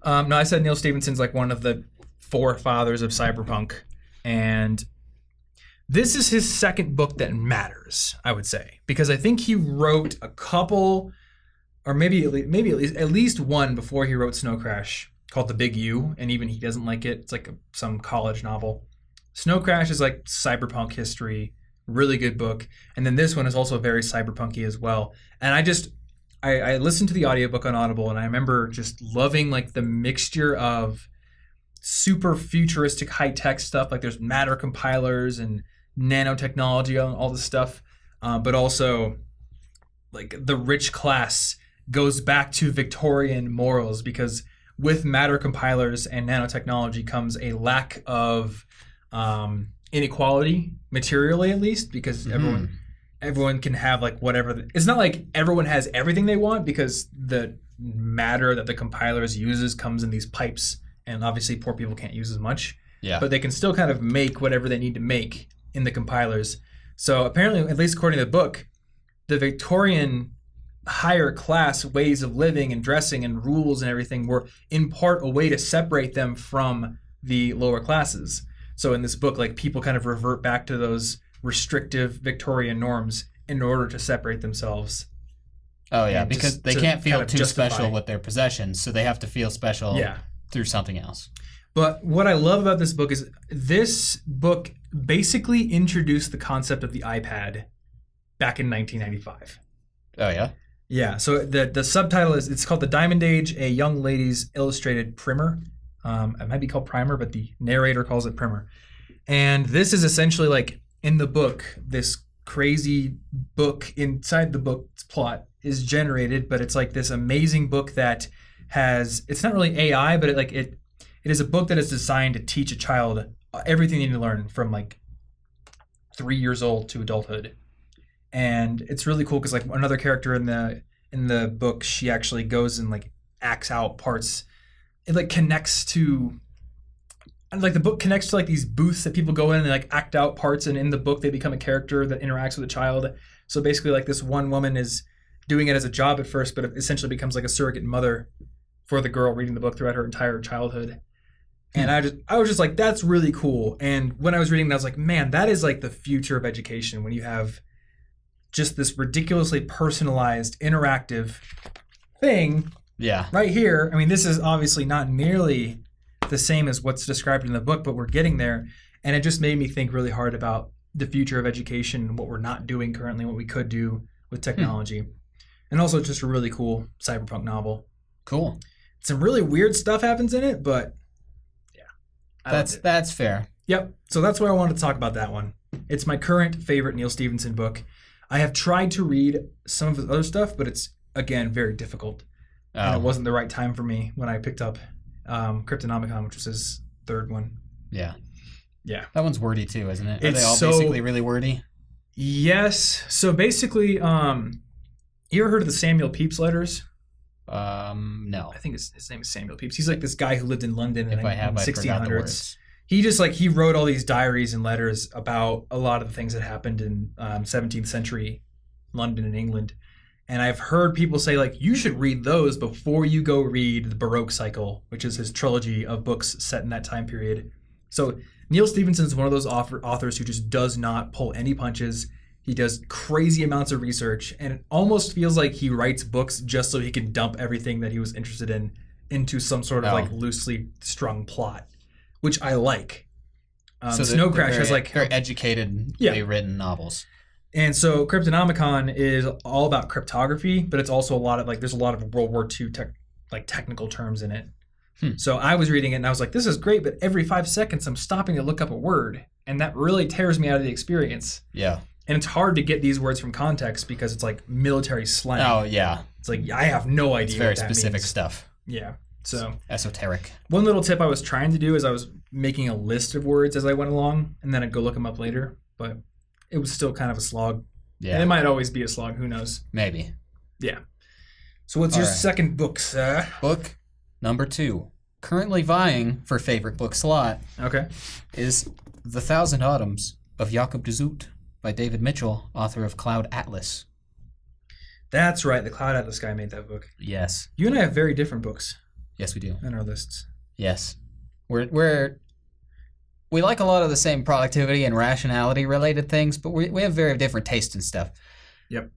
No, I said Neil Stephenson's like one of the forefathers of cyberpunk. And this is his second book that matters, I would say, because I think he wrote a couple, or maybe at least one before he wrote Snow Crash called The Big U, and even he doesn't like it. It's like some college novel. Snow Crash is like cyberpunk history, really good book, and then this one is also very cyberpunky as well. And I listened to the audiobook on Audible, and I remember just loving like the mixture of super futuristic high-tech stuff, like there's matter compilers and nanotechnology and all this stuff, but also like the rich class goes back to Victorian morals, because with matter compilers and nanotechnology comes a lack of inequality, materially at least, because everyone can have like whatever. It's not like everyone has everything they want, because the matter that the compilers uses comes in these pipes, and obviously poor people can't use as much. Yeah. But they can still kind of make whatever they need to make in the compilers. So apparently, at least according to the book, the Victorian higher class ways of living and dressing and rules and everything were in part a way to separate them from the lower classes. So in this book, like people kind of revert back to those restrictive Victorian norms in order to separate themselves. Oh, yeah, because they can't feel too special with their possessions, so they have to feel special through something else. But what I love about this book is this book basically introduced the concept of the iPad back in 1995. Oh, yeah? Yeah, so the subtitle is, it's called The Diamond Age, a Young Lady's Illustrated Primer. It might be called Primer, but the narrator calls it Primer. And this is essentially like, in the book, this crazy book inside the book's plot is generated, but it's like this amazing book that has, it's not really AI, but it is a book that is designed to teach a child everything they need to learn from like 3 years old to adulthood. And it's really cool because like another character in the book, she actually goes and like acts out parts. It like connects to, like the book connects to like these booths that people go in and like act out parts, and in the book they become a character that interacts with a child. So basically like this one woman is doing it as a job at first, but it essentially becomes like a surrogate mother for the girl reading the book throughout her entire childhood. And I was just like, that's really cool. And when I was reading it, I was like, man, that is like the future of education, when you have just this ridiculously personalized, interactive thing right here. I mean, this is obviously not nearly the same as what's described in the book, but we're getting there. And it just made me think really hard about the future of education, what we're not doing currently, what we could do with technology. And also just a really cool cyberpunk novel. Cool. Some really weird stuff happens in it, but that's fair. Yep. So that's why I wanted to talk about that one. It's my current favorite Neil Stephenson book. I have tried to read some of his other stuff, but it's, again, very difficult. And it wasn't the right time for me when I picked up Cryptonomicon, which was his third one. Yeah. Yeah. That one's wordy too, isn't it? Are they all basically really wordy? Yes. So basically, you ever heard of the Samuel Pepys letters? No. I think his name is Samuel Pepys. He's like this guy who lived in London in the 1600s. He wrote all these diaries and letters about a lot of the things that happened in 17th century London and England. And I've heard people say, like, you should read those before you go read the Baroque Cycle, which is his trilogy of books set in that time period. So Neil Stephenson is one of those authors who just does not pull any punches. He does crazy amounts of research, and it almost feels like he writes books just so he can dump everything that he was interested in into some sort of like loosely strung plot, which I like. So Snow Crash has like very educatedly written novels. And so Cryptonomicon is all about cryptography, but it's also a lot of like, there's a lot of World War II technical terms in it. So I was reading it and I was like, this is great, but every 5 seconds I'm stopping to look up a word, and that really tears me out of the experience. Yeah. And it's hard to get these words from context because it's like military slang. Oh, yeah. It's like, I have no idea what that means. It's very specific stuff. Yeah. So esoteric. One little tip I was trying to do is I was making a list of words as I went along, and then I'd go look them up later, but it was still kind of a slog. Yeah. And it might always be a slog. Who knows? Maybe. Yeah. So what's your second book, sir? Book number 2, currently vying for favorite book slot, is The Thousand Autumns of Jacob de Zoet by David Mitchell, author of Cloud Atlas. That's right. The Cloud Atlas guy made that book. Yes. You and I have very different books. Yes, we do. In our lists. Yes. We like a lot of the same productivity and rationality related things, but we have very different tastes and stuff. Yep.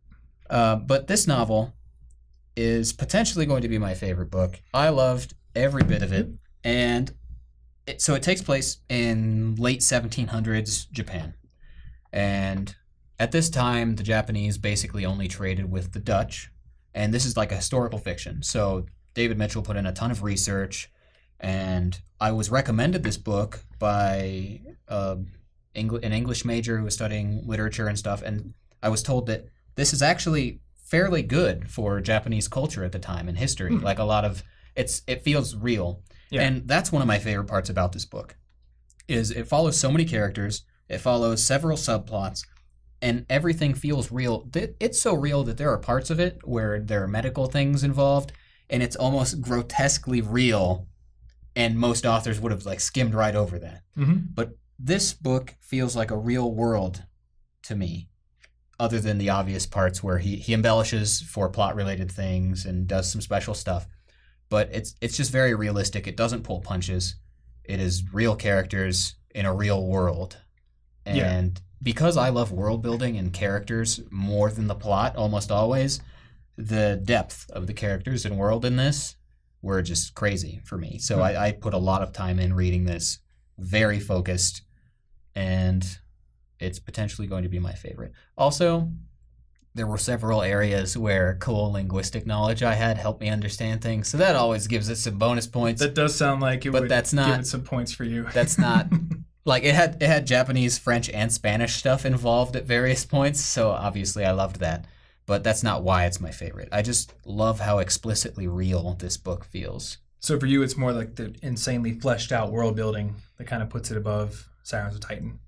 But this novel is potentially going to be my favorite book. I loved every bit of it. And so it takes place in late 1700s Japan. And at this time, the Japanese basically only traded with the Dutch. And this is like a historical fiction. So David Mitchell put in a ton of research. And I was recommended this book by an English major who was studying literature and stuff. And I was told that this is actually fairly good for Japanese culture at the time and history. Like a lot of it feels real. Yeah. And that's one of my favorite parts about this book is it follows so many characters. It follows several subplots, and everything feels real. It's so real that there are parts of it where there are medical things involved, and it's almost grotesquely real. And most authors would have like skimmed right over that. But this book feels like a real world to me, other than the obvious parts where he embellishes for plot-related things and does some special stuff. But it's just very realistic. It doesn't pull punches. It is real characters in a real world. And because I love world building and characters more than the plot almost always, the depth of the characters and world in this were just crazy for me. So I put a lot of time in reading this, very focused, and it's potentially going to be my favorite. Also, there were several areas where cool linguistic knowledge I had helped me understand things, so that always gives it some bonus points. That does sound like it would give it some points for you. That's not... Like, it had Japanese, French, and Spanish stuff involved at various points, so obviously I loved that. But that's not why it's my favorite. I just love how explicitly real this book feels. So for you, it's more like the insanely fleshed out world building that kind of puts it above Sirens of Titan.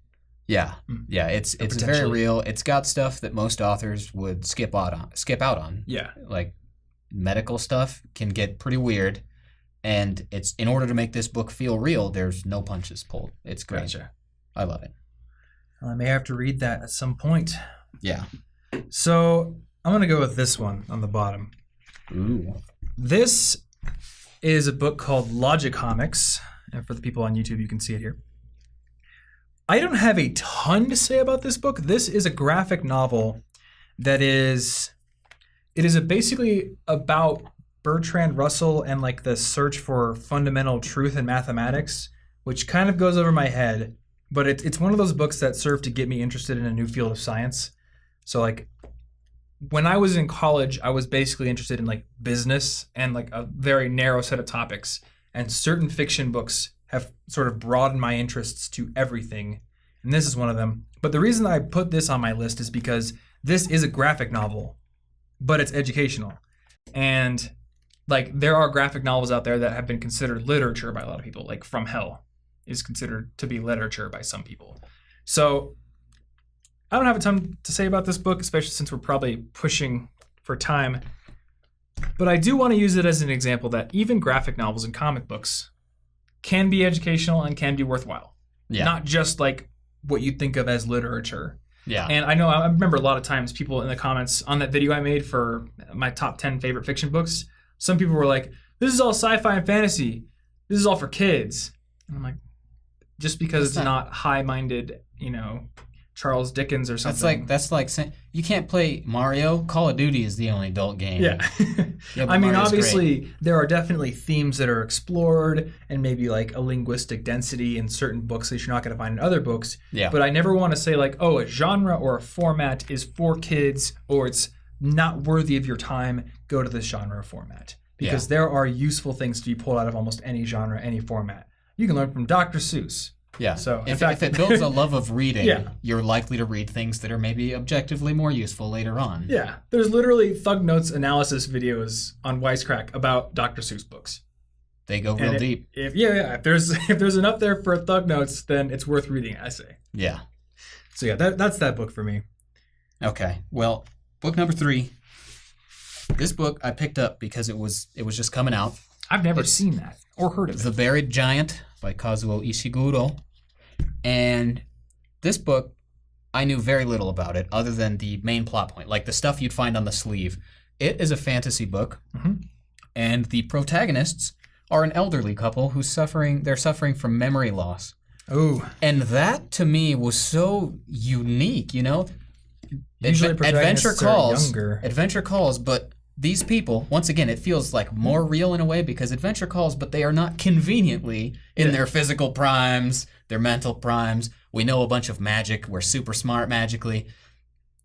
Yeah, yeah, it's very real. It's got stuff that most authors would skip out on. Yeah, like medical stuff can get pretty weird, and it's in order to make this book feel real, there's no punches pulled. It's great. Gotcha. I love it. Well, I may have to read that at some point. Yeah. So I'm gonna go with this one on the bottom. Ooh. This is a book called Logicomics, and for the people on YouTube, you can see it here. I don't have a ton to say about this book. This is a graphic novel that is basically about Bertrand Russell and like the search for fundamental truth in mathematics, which kind of goes over my head, but it's one of those books that serve to get me interested in a new field of science. So like when I was in college, I was basically interested in like business and like a very narrow set of topics, and certain fiction books have sort of broadened my interests to everything, and this is one of them. But the reason I put this on my list is because this is a graphic novel, but it's educational. And like there are graphic novels out there that have been considered literature by a lot of people, like From Hell is considered to be literature by some people. So I don't have a ton to say about this book, especially since we're probably pushing for time. But I do want to use it as an example that even graphic novels and comic books can be educational and can be worthwhile. Yeah. Not just like what you think of as literature. Yeah. And I remember a lot of times people in the comments on that video I made for my top 10 favorite fiction books, some people were like, this is all sci-fi and fantasy. This is all for kids. And I'm like, just because it's not high-minded, Charles Dickens or something. That's like saying you can't play Mario. Call of Duty is the only adult game. Yeah. I mean, Mario's obviously, great. There are definitely themes that are explored and maybe like a linguistic density in certain books that you're not going to find in other books. Yeah. But I never want to say like, oh, a genre or a format is for kids or it's not worthy of your time. Go to this genre or format. Because there are useful things to be pulled out of almost any genre, any format. You can learn from Dr. Seuss. Yeah. So if it builds a love of reading, you're likely to read things that are maybe objectively more useful later on. Yeah. There's literally Thug Notes analysis videos on Wisecrack about Dr. Seuss books. They go real deep. If there's enough there for Thug Notes, then it's worth reading, I say. Yeah. So yeah, that's that book for me. Okay. Well, book number 3. This book I picked up because it was just coming out. I've never seen that or heard of it. The Buried Giant by Kazuo Ishiguro. And this book, I knew very little about it other than the main plot point, like the stuff you'd find on the sleeve. It is a fantasy book, and the protagonists are an elderly couple who's suffering from memory loss. Oh. And that, to me, was so unique, Usually Adventure calls, but these people, once again, it feels like more real in a way because adventure calls, but they are not conveniently in their physical primes, their mental primes. We know a bunch of magic. We're super smart magically.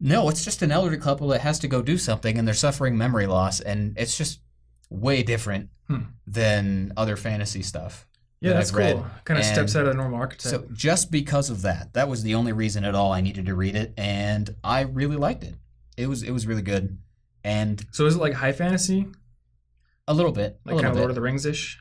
No, it's just an elderly couple that has to go do something, and they're suffering memory loss, and it's just way different than other fantasy stuff. Yeah, that's cool. Kind of steps out of the normal archetype. So just because of that was the only reason at all I needed to read it, and I really liked it. It was really good. And so is it like high fantasy? A little bit. Like kind of Lord of the Rings-ish?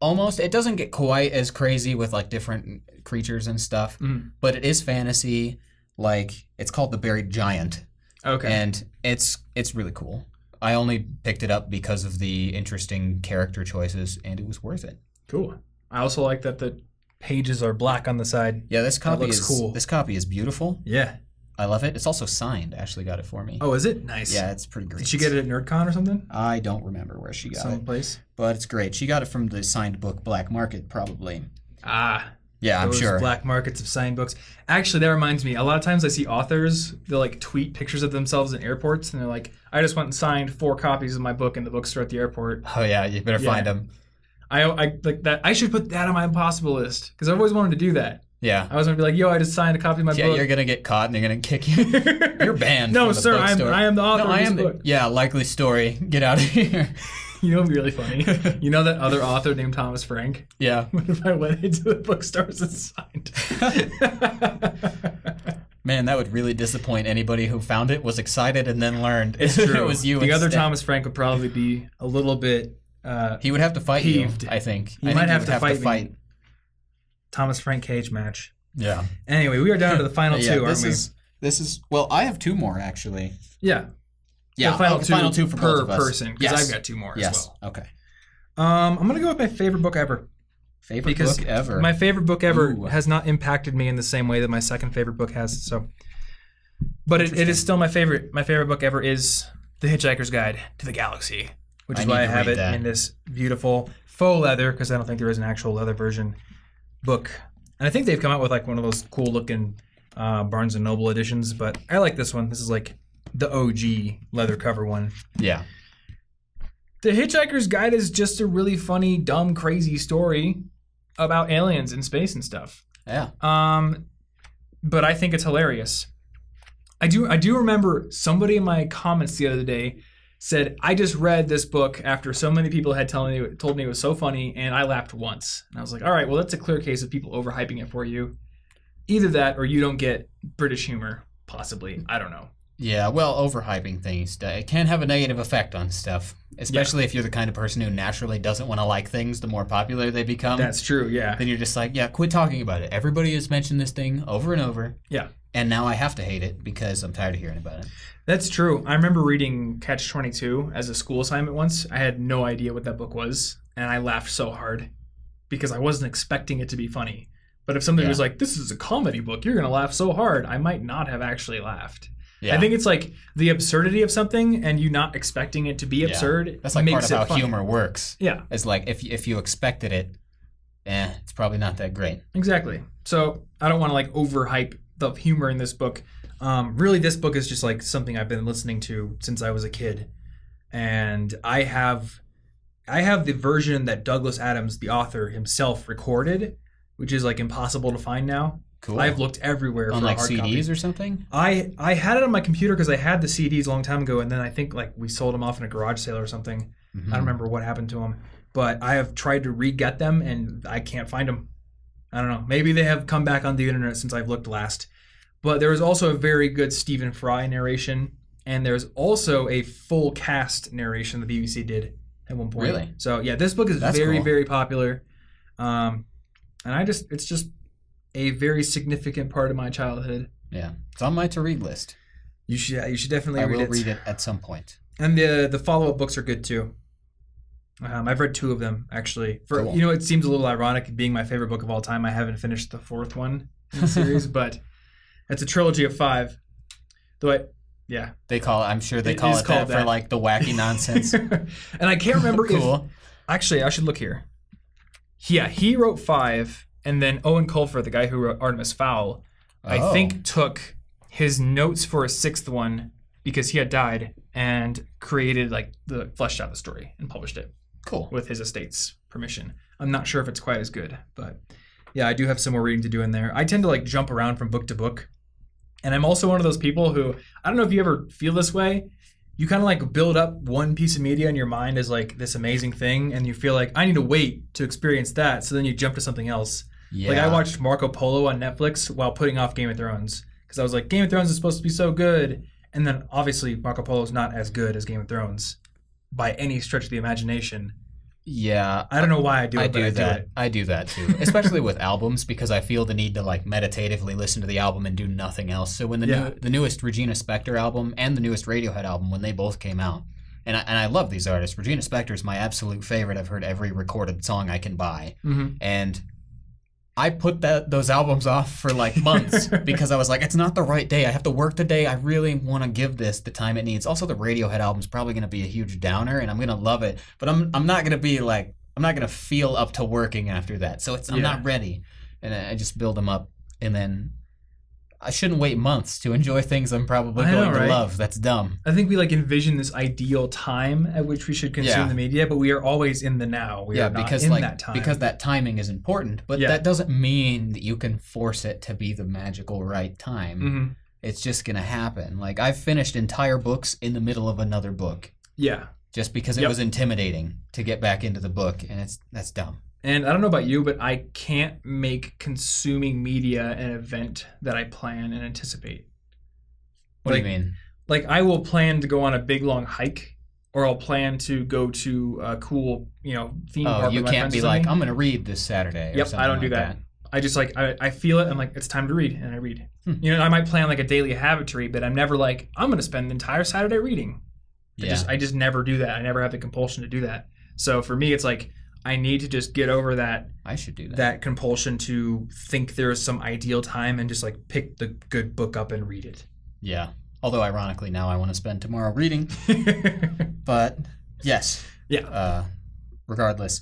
Almost. It doesn't get quite as crazy with like different creatures and stuff, but it is fantasy. Like it's called The Buried Giant. Okay. And it's really cool. I only picked it up because of the interesting character choices, and it was worth it. Cool. I also like that the pages are black on the side. Yeah, this copy looks cool. This copy is beautiful. Yeah. I love it. It's also signed. Ashley got it for me. Oh, is it? Nice. Yeah, it's pretty great. Did she get it at NerdCon or something? I don't remember where she got it. Someplace. But it's great. She got it from the signed book Black Market, probably. Ah. Yeah, I'm those sure. black markets of signed books. Actually, that reminds me. A lot of times I see authors, they'll like tweet pictures of themselves in airports, and they're like, I just went and signed 4 copies of my book in the bookstore at the airport. Oh, yeah, you better find them. I like that. I should put that on my impossible list because I've always wanted to do that. Yeah. I was going to be like, yo, I just signed a copy of my book. Yeah, you're going to get caught and they're going to kick you. You're banned No, from the sir, bookstore. I am the author No, of I this am book. Yeah, likely story. Get out of here. You know what'd be really funny? You know that other author named Thomas Frank? Yeah. What if I went into the bookstores and signed? Man, that would really disappoint anybody who found it, was excited, and then learned It's true. it was you The other instead. Thomas Frank would probably be a little bit He would have to fight peeved. you, I think. He I might think have would to fight me. fight. Thomas Frank cage match. Yeah. Anyway, we are down to the final two, aren't we? This is well, I have 2 more actually. Yeah. Yeah, The final, final two two for per both of us. person, because Yes. I've got 2 more as Yes. well. Okay. I'm going to go with my favorite book ever. Favorite Because book ever. my favorite book ever Ooh. has not impacted me in the same way that my second favorite book has. So, but it is still my favorite. My favorite book ever is The Hitchhiker's Guide to the Galaxy, which I is need why I to have read it that. in this beautiful faux leather, because I don't think there is an actual leather version book. And I think they've come out with like one of those cool looking Barnes and Noble editions, but I like this one. This is like the OG leather cover one. Yeah. The Hitchhiker's Guide is just a really funny, dumb, crazy story about aliens in space and stuff. Yeah. But I think it's hilarious. I do remember somebody in my comments the other day said, I just read this book after so many people had told me it was so funny, and I laughed once. And I was like, all right, well, that's a clear case of people overhyping it for you. Either that or you don't get British humor, possibly. I don't know. Yeah, well, overhyping things, it can have a negative effect on stuff, especially if you're the kind of person who naturally doesn't want to like things the more popular they become. That's true, yeah. Then you're just like, yeah, quit talking about it. Everybody has mentioned this thing over and over. Yeah. And now I have to hate it because I'm tired of hearing about it. That's true. I remember reading Catch-22 as a school assignment once. I had no idea what that book was, and I laughed so hard because I wasn't expecting it to be funny. But if somebody was like, this is a comedy book, you're going to laugh so hard, I might not have actually laughed. Yeah. I think it's like the absurdity of something and you not expecting it to be absurd. That's like makes part of how funny. humor works. Yeah. It's like if you expected it, it's probably not that great. Exactly. So I don't want to like overhype the humor in this book. Really, this book is just like something I've been listening to since I was a kid. And I have the version that Douglas Adams, the author himself, recorded, which is like impossible to find now. Cool. I've looked everywhere on for like a hard CDs copy. or something. I had it on my computer because I had the CDs a long time ago, and then I think like we sold them off in a garage sale or something. Mm-hmm. I don't remember what happened to them, but I have tried to re-get them, and I can't find them. I don't know. Maybe they have come back on the internet since I've looked last. But there is also a very good Stephen Fry narration, and there's also a full cast narration the BBC did at one point. Really? So yeah, this book is That's very, cool. very popular, and it's just a very significant part of my childhood. Yeah, it's on my to-read list. You should definitely I read will it. read it at some point. And the follow-up books are good too. I've read 2 of them actually. Cool. You know, it seems a little ironic being my favorite book of all time. I haven't finished the 4th one in the series, but it's a trilogy of 5. Though They call it. I'm sure they It call is it called that for that. like the wacky nonsense. and I can't remember Cool. if actually I should look here. Yeah, he wrote 5, and then Owen Colfer, the guy who wrote Artemis Fowl, I Oh. think took his notes for a 6th one because he had died and created fleshed out the story and published it. Cool. With his estate's permission. I'm not sure if it's quite as good, but yeah, I do have some more reading to do in there. I tend to like jump around from book to book. And I'm also one of those people who, I don't know if you ever feel this way, you kind of like build up one piece of media in your mind as like this amazing thing, and you feel like I need to wait to experience that, so then you jump to something else. Yeah. Like I watched Marco Polo on Netflix while putting off Game of Thrones because I was like, Game of Thrones is supposed to be so good, and then obviously Marco Polo is not as good as Game of Thrones by any stretch of the imagination. Yeah. I don't know why I do it, but I do it. I do that too, especially with albums because I feel the need to like meditatively listen to the album and do nothing else. So when the newest Regina Spektor album and the newest Radiohead album, when they both came out, and I love these artists. Regina Spektor is my absolute favorite. I've heard every recorded song I can buy, and I put those albums off for like months because I was like, it's not the right day. I have to work today. I really want to give this the time it needs. Also, the Radiohead album is probably going to be a huge downer, and I'm going to love it. But I'm not going to be like, I'm not going to feel up to working after that. So I'm not ready. and I just build them up, and then I shouldn't wait months to enjoy things I'm probably going to love. That's dumb. I think we like envision this ideal time at which we should consume the media, but we are always in the now. We are not in that time. Because that timing is important, but that doesn't mean that you can force it to be the magical right time. Mm-hmm. It's just going to happen. Like, I've finished entire books in the middle of another book. Yeah. Just because it was intimidating to get back into the book, and that's dumb. And I don't know about you, but I can't make consuming media an event that I plan and anticipate. What do you mean? Like, I will plan to go on a big, long hike, or I'll plan to go to a cool, theme park. Oh, you can't be like, I'm going to read this Saturday. Yep, I don't do that. I just I feel it. I'm like, it's time to read, and I read. I might plan like a daily habit to read, but I'm never like, I'm going to spend the entire Saturday reading. I just never do that. I never have the compulsion to do that. So for me, it's like, I need to just get over that. I should do that. That compulsion to think there's some ideal time and just like pick the good book up and read it. Yeah. Although ironically now I want to spend tomorrow reading. But yes. Yeah. Regardless.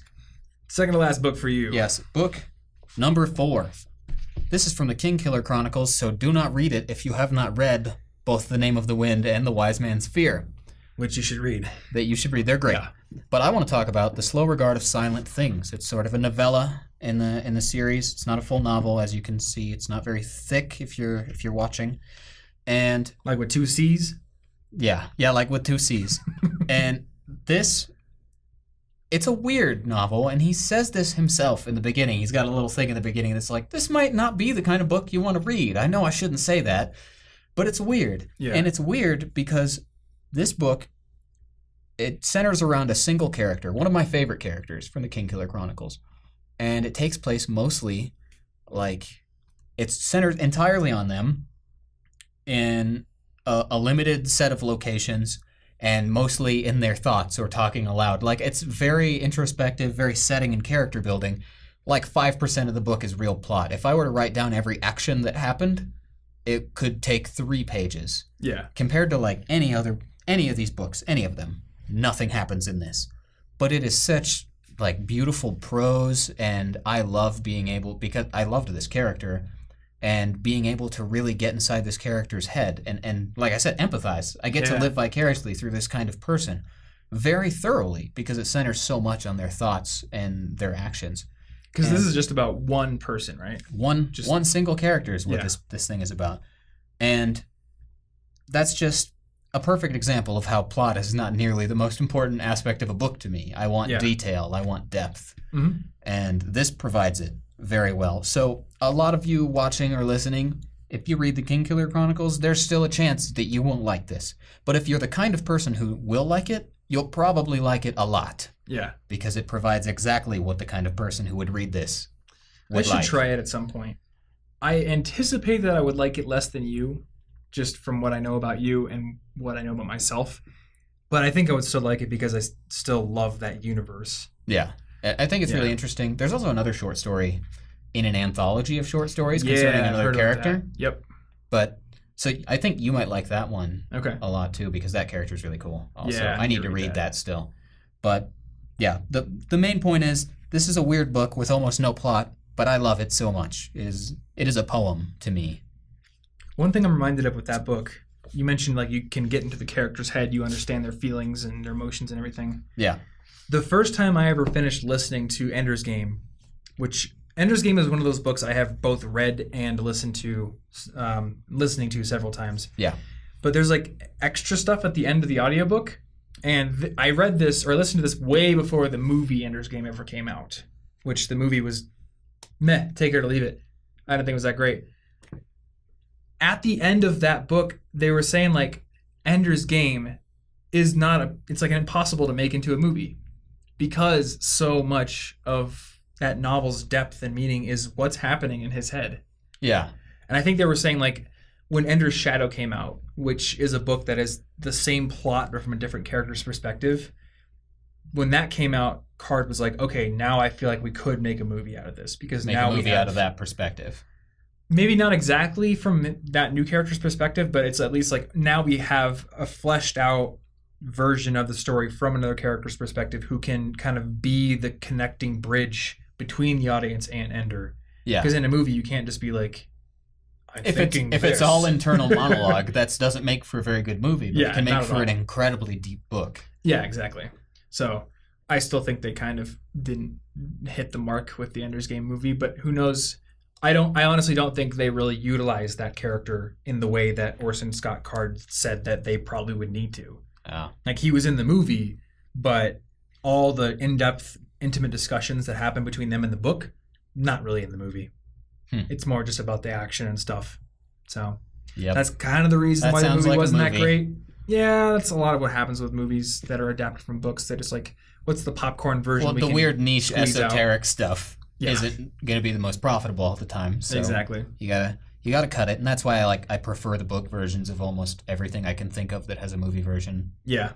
Second to last book for you. Yes. Book number 4. This is from the Kingkiller Chronicles, so do not read it if you have not read both The Name of the Wind and The Wise Man's Fear. Which you should read. That you should read. They're great. Yeah. But I want to talk about The Slow Regard of Silent Things. It's sort of a novella in the series. It's not a full novel, as you can see. It's not very thick if you're watching. And like with 2 C's? Yeah, like with 2 C's. And it's a weird novel, and he says this himself in the beginning. He's got a little thing in the beginning that's like, this might not be the kind of book you want to read. I know I shouldn't say that, but it's weird. Yeah. And it's weird because this book, it centers around a single character, one of my favorite characters from the Kingkiller Chronicles. And it takes place mostly, it's centered entirely on them in a limited set of locations and mostly in their thoughts or talking aloud. Like, it's very introspective, very setting and character building. Like, 5% of the book is real plot. If I were to write down every action that happened, it could take 3 pages. Yeah. Compared to, any of these books, any of them. Nothing happens in this. But it is such beautiful prose, and I love because I loved this character, and being able to really get inside this character's head and like I said, empathize. I get to live vicariously through this kind of person very thoroughly because it centers so much on their thoughts and their actions. Because this is just about one person, right? One single character is what this thing is about. And that's just a perfect example of how plot is not nearly the most important aspect of a book to me. I want detail. I want depth. Mm-hmm. And this provides it very well. So a lot of you watching or listening, if you read the Kingkiller Chronicles, there's still a chance that you won't like this. But if you're the kind of person who will like it, you'll probably like it a lot. Yeah. Because it provides exactly what the kind of person who would read this would like. I should try it at some point. I anticipate that I would like it less than you, just from what I know about you and what I know about myself. But I think I would still like it because I still love that universe. Yeah. I think it's really interesting. There's also another short story in an anthology of short stories concerning another character. Yep. But so I think you might like that one a lot too, because that character is really cool. Also, yeah, I need to read that still. But yeah, the main point is this is a weird book with almost no plot, but I love it so much. It is a poem to me. One thing I'm reminded of with that book, you mentioned you can get into the character's head, you understand their feelings and their emotions and everything. Yeah. The first time I ever finished listening to Ender's Game, which Ender's Game is one of those books I have both read and listening to several times. Yeah. But there's extra stuff at the end of the audiobook, and I read this or listened to this way before the movie Ender's Game ever came out, which the movie was meh, take it or leave it. I didn't think it was that great. At the end of that book, they were saying Ender's Game is it's impossible to make into a movie because so much of that novel's depth and meaning is what's happening in his head. Yeah. And I think they were saying when Ender's Shadow came out, which is a book that is the same plot but from a different character's perspective, when that came out, Card was okay, now I feel like we could make a movie out of this because now we have out of that perspective. Maybe not exactly from that new character's perspective, but it's at least now we have a fleshed out version of the story from another character's perspective who can kind of be the connecting bridge between the audience and Ender. Yeah. Because in a movie, you can't just be like, if it's all internal monologue, that doesn't make for a very good movie, but it can make for an incredibly deep book. Yeah, exactly. So I still think they kind of didn't hit the mark with the Ender's Game movie, but who knows? I honestly don't think they really utilized that character in the way that Orson Scott Card said that they probably would need to. Oh. Like, he was in the movie, but all the in-depth, intimate discussions that happen between them in the book, not really in the movie. It's more just about the action and stuff. So that's kind of the reason why the movie wasn't that great. Yeah, that's a lot of what happens with movies that are adapted from books. They're just like, what's the popcorn version? Well, the weird niche esoteric stuff isn't going to be the most profitable all the time. So exactly. You gotta cut it, and that's why I prefer the book versions of almost everything I can think of that has a movie version. Yeah.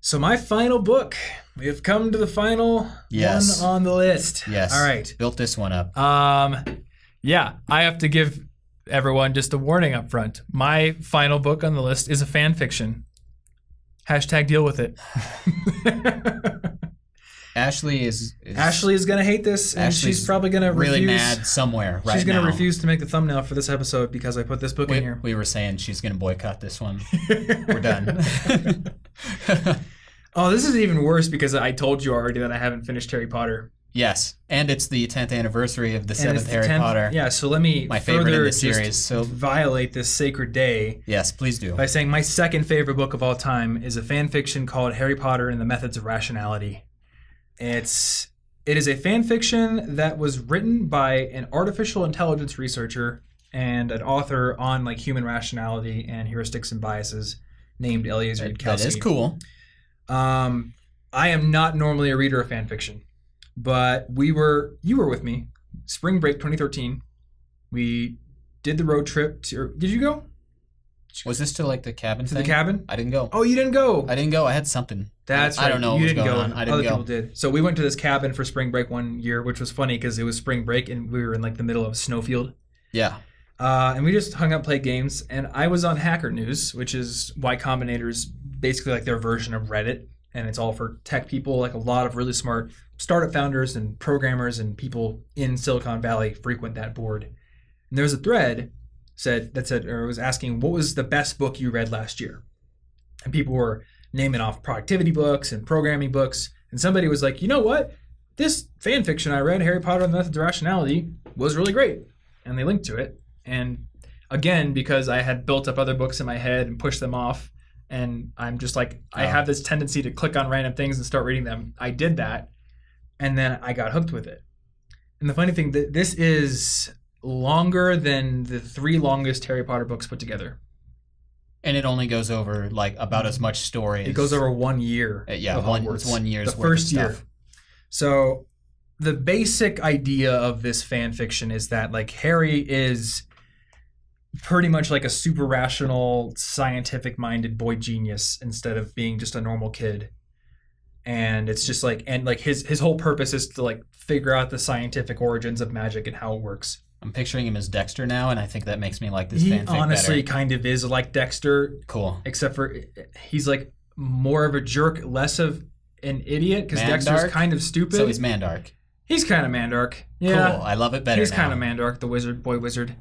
So my final book. We have come to the final one on the list. Yes. All right. Built this one up. Yeah, I have to give everyone just a warning up front. My final book on the list is a fan fiction. # deal with it. Ashley is going to hate this, and she's probably going to really mad somewhere right now. She's going to refuse to make the thumbnail for this episode because I put this book in here. We were saying she's going to boycott this one. We're done. Oh, this is even worse because I told you already that I haven't finished Harry Potter. Yes, and it's the 10th anniversary of the 7th Harry Potter. Yeah, so let me my favorite in the series. So violate this sacred day. Yes, please do. By saying my second favorite book of all time is a fan fiction called Harry Potter and the Methods of Rationality. It is a fan fiction that was written by an artificial intelligence researcher and an author on like human rationality and heuristics and biases named Eliezer Yudkowsky. That is cool. I am not normally a reader of fan fiction. But you were with me. Spring break 2013. We did the road trip to. Did you go? Was this to like the cabin thing? The cabin? I didn't go. Oh, you didn't go? I didn't go. I had something. That's right. I don't know what was going on. I didn't Other go. people did. So we went to this cabin for spring break one year, which was funny because it was spring break and we were in like the middle of a snowfield. Yeah. And we just hung out, played games, and I was on Hacker News, which is Y Combinator's basically like their version of Reddit, and it's all for tech people. Like a lot of really smart startup founders and programmers and people in Silicon Valley frequent that board. And there was a thread that was asking, what was the best book you read last year? And people were naming off productivity books and programming books. And somebody was like, you know what? This fan fiction I read, Harry Potter and the Methods of Rationality, was really great. And they linked to it. And again, because I had built up other books in my head and pushed them off, and I'm just like, I have this tendency to click on random things and start reading them. I did that. And then I got hooked with it. And the funny thing, this is longer than the 3 longest Harry Potter books put together. And it only goes over like about as much story. It goes over 1 year. It's 1 year's the worth first of stuff. year. So the basic idea of this fan fiction is that like Harry is pretty much like a super rational, scientific-minded boy genius instead of being just a normal kid. And it's just like, and like his whole purpose is to like figure out the scientific origins of magic and how it works. I'm picturing him as Dexter now, and I think that makes me like this fanfic better. He honestly kind of is like Dexter. Cool. Except for he's like more of a jerk, less of an idiot, because Dexter's kind of stupid. So he's Mandark. He's kind of Mandark. Yeah. Cool. I love it better He's now. kind of Mandark, the wizard, boy wizard.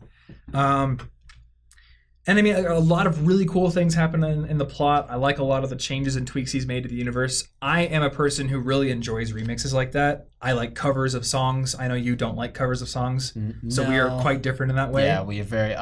And I mean, a lot of really cool things happen in the plot. I like a lot of the changes and tweaks he's made to the universe. I am a person who really enjoys remixes like that. I like covers of songs. I know you don't like covers of songs, so we are quite different in that way. Yeah, we are very...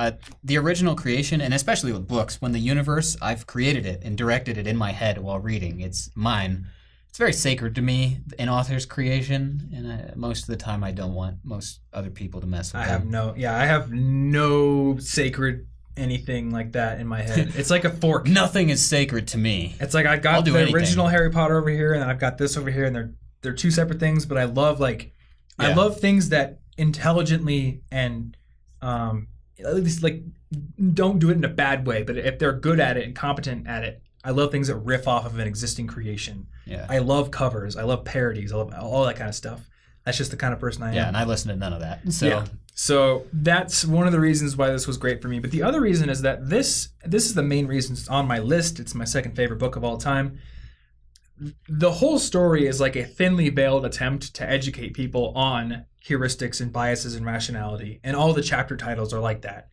the original creation, and especially with books, when the universe, I've created it and directed it in my head while reading. It's mine. It's very sacred to me, an author's creation, and most of the time I don't want most other people to mess with them. I have no sacred anything like that in my head. It's like a fork. Nothing is sacred to me. It's like I've got the original Harry Potter over here, and then I've got this over here, and they're 2 separate things. But I love I love things that intelligently and at least like don't do it in a bad way. But if they're good at it and competent at it, I love things that riff off of an existing creation. Yeah. I love covers. I love parodies. I love all that kind of stuff. That's just the kind of person I am. Yeah, and I listen to none of that. So. Yeah. So that's one of the reasons why this was great for me. But the other reason is that this is the main reason it's on my list. It's my second favorite book of all time. The whole story is like a thinly veiled attempt to educate people on heuristics and biases and rationality. And all the chapter titles are like that.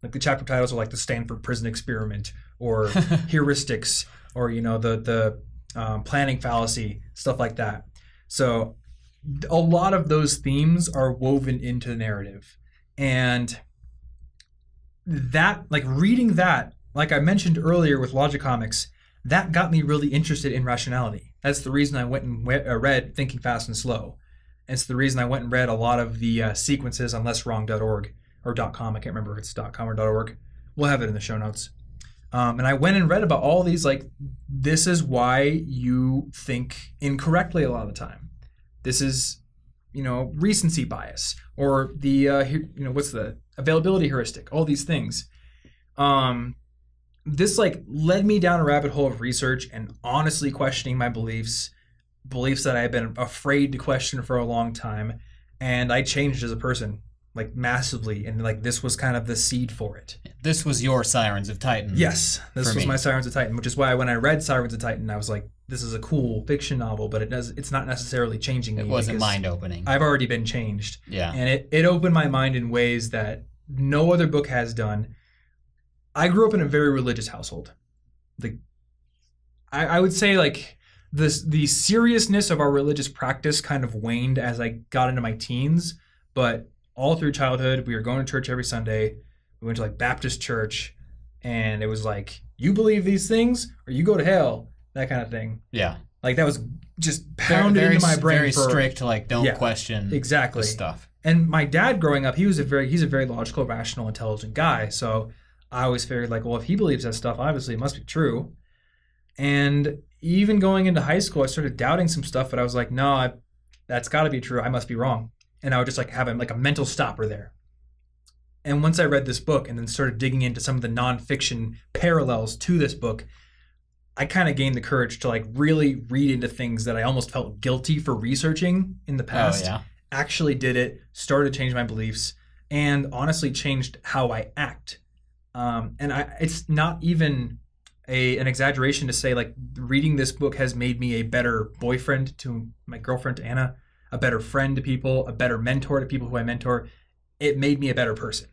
Like the chapter titles are like the Stanford Prison Experiment or heuristics or, the planning fallacy, stuff like that. So a lot of those themes are woven into the narrative. And that, like reading that, like I mentioned earlier with Logic Comics, that got me really interested in rationality. That's the reason I went and read Thinking Fast and Slow. It's the reason I went and read a lot of the sequences on lesswrong.org or .com. I can't remember if it's .com or .org. We'll have it in the show notes. And I went and read about all these, like, this is why you think incorrectly a lot of the time. This is, recency bias or the, what's the availability heuristic, all these things. This, like, led me down a rabbit hole of research and honestly questioning my beliefs that I had been afraid to question for a long time. And I changed as a person, like, massively. And, like, this was kind of the seed for it. This was your Sirens of Titan. Yes, this was my Sirens of Titan, which is why when I read Sirens of Titan, I was like, this is a cool fiction novel, but it's not necessarily changing me. It wasn't mind-opening. I've already been changed. Yeah. And it opened my mind in ways that no other book has done. I grew up in a very religious household. I would say, like, the seriousness of our religious practice kind of waned as I got into my teens, but all through childhood, we were going to church every Sunday. We went to, like, Baptist church, and it was like, you believe these things or you go to hell, that kind of thing. Yeah. Like, that was just pounded into my brain. Very strict, like, don't question exactly. the stuff. And my dad growing up, he's a very logical, rational, intelligent guy. So I always figured, like, well, if he believes that stuff, obviously it must be true. And even going into high school, I started doubting some stuff, but I was like, no, that's got to be true. I must be wrong. And I would just, like, have a mental stopper there. And once I read this book and then started digging into some of the nonfiction parallels to this book, I kind of gained the courage to, like, really read into things that I almost felt guilty for researching in the past. Oh, yeah. Actually did it, started to change my beliefs, and honestly changed how I act. It's not even an exaggeration to say, like, reading this book has made me a better boyfriend to my girlfriend Anna, a better friend to people, a better mentor to people who I mentor. It made me a better person.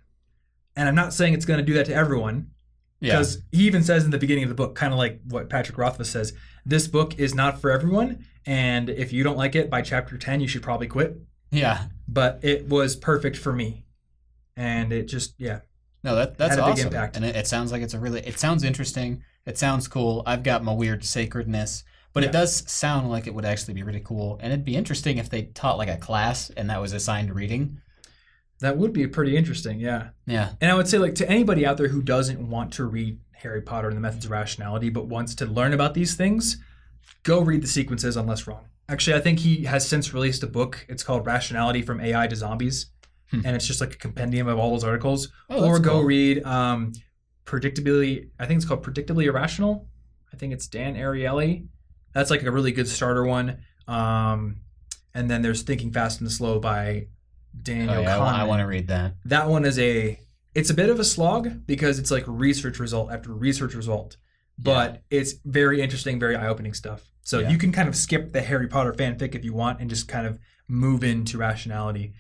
And I'm not saying it's going to do that to everyone, because he even says in the beginning of the book, kind of like what Patrick Rothfuss says, this book is not for everyone, and if you don't like it by chapter 10, you should probably quit. Yeah. But it was perfect for me. And it just, No, that's had a awesome. big impact. And it sounds like it sounds interesting. It sounds cool. I've got my weird sacredness, but it does sound like it would actually be really cool. And it'd be interesting if they taught, like, a class and that was assigned reading. That would be pretty interesting, yeah. Yeah. And I would say, like, to anybody out there who doesn't want to read Harry Potter and the Methods of Rationality, but wants to learn about these things, go read the sequences on Less Wrong. Actually, I think he has since released a book. It's called Rationality from AI to Zombies. And it's just like a compendium of all those articles. Or go read Predictably, I think it's called Predictably Irrational. I think it's Dan Ariely. That's like a really good starter one. And then there's Thinking Fast and Slow by Daniel Kahneman. I want to read that. That one it's a bit of a slog because it's like research result after research result. But it's very interesting, very eye-opening stuff. So you can kind of skip the Harry Potter fanfic if you want and just kind of move into rationality.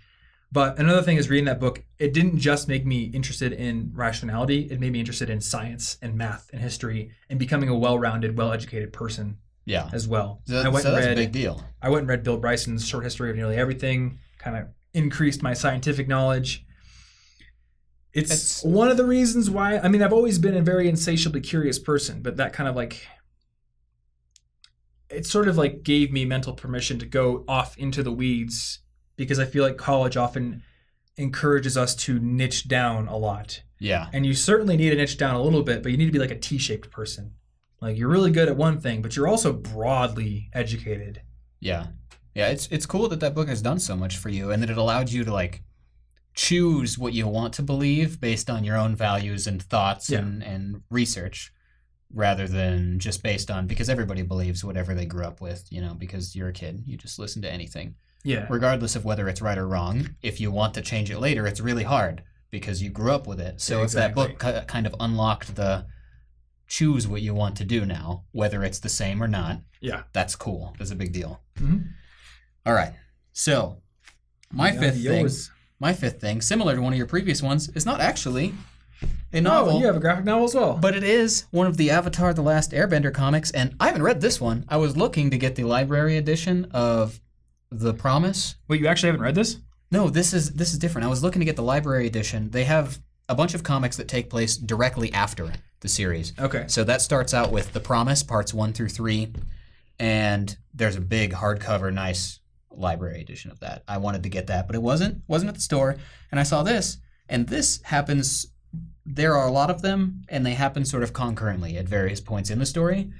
But another thing is reading that book, it didn't just make me interested in rationality, it made me interested in science and math and history and becoming a well-rounded, well-educated person as well. So that's a big deal. I went and read Bill Bryson's Short History of Nearly Everything, kind of increased my scientific knowledge. It's one of the reasons why, I mean, I've always been a very insatiably curious person, but that kind of like, it sort of like gave me mental permission to go off into the weeds because I feel like college often encourages us to niche down a lot. Yeah. And you certainly need to niche down a little bit, but you need to be like a T-shaped person. Like you're really good at one thing, but you're also broadly educated. Yeah. Yeah, it's cool that book has done so much for you and that it allowed you to like choose what you want to believe based on your own values and thoughts and research rather than just based on, because everybody believes whatever they grew up with, you know, because you're a kid, you just listen to anything. Yeah. Regardless of whether it's right or wrong, if you want to change it later, it's really hard because you grew up with it. So if that book kind of unlocked the choose what you want to do now, whether it's the same or not, that's cool. That's a big deal. Mm-hmm. All right. So My fifth thing, similar to one of your previous ones, is not actually a novel. Oh, you have a graphic novel as well. But it is one of the Avatar: The Last Airbender comics, and I haven't read this one. I was looking to get the library edition of The Promise. Wait, you actually haven't read this? No, this is different. I was looking to get the library edition. They have a bunch of comics that take place directly after the series. Okay. So that starts out with The Promise, parts 1 through 3, and there's a big hardcover, nice library edition of that. I wanted to get that, but it wasn't at the store, and I saw this, and this happens. There are a lot of them, and they happen sort of concurrently at various points in the story.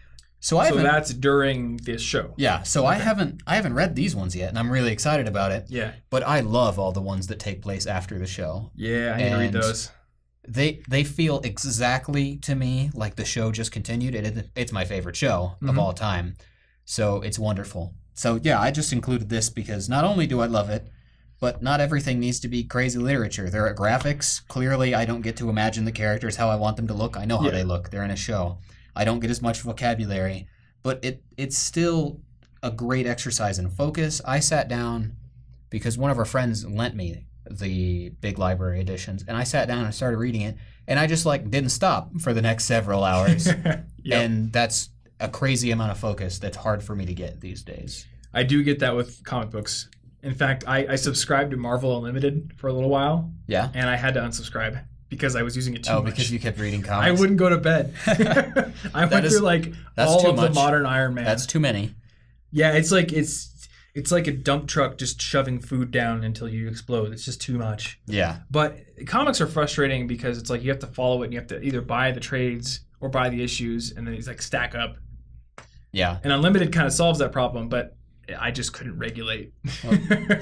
So that's during this show. Yeah. So okay. I haven't read these ones yet, and I'm really excited about it. Yeah. But I love all the ones that take place after the show. Yeah, I need to read those. They feel exactly to me like the show just continued. It's my favorite show of all time. So it's wonderful. So yeah, I just included this because not only do I love it, but not everything needs to be crazy literature. There are graphics. Clearly, I don't get to imagine the characters how I want them to look. I know how they look. They're in a show. I don't get as much vocabulary, but it's still a great exercise in focus. I sat down because one of our friends lent me the big library editions, and I sat down and started reading it, and I just didn't stop for the next several hours. And that's a crazy amount of focus that's hard for me to get these days. I do get that with comic books. In fact, I subscribed to Marvel Unlimited for a little while. Yeah. And I had to unsubscribe because I was using it too much. Oh, because you kept reading comics? I wouldn't go to bed. I went through all of the modern Iron Man. That's too many. Yeah, it's like a dump truck just shoving food down until you explode. It's just too much. Yeah. But comics are frustrating because it's like you have to follow it and you have to either buy the trades or buy the issues and then these stack up. Yeah. And Unlimited kind of solves that problem, but I just couldn't regulate.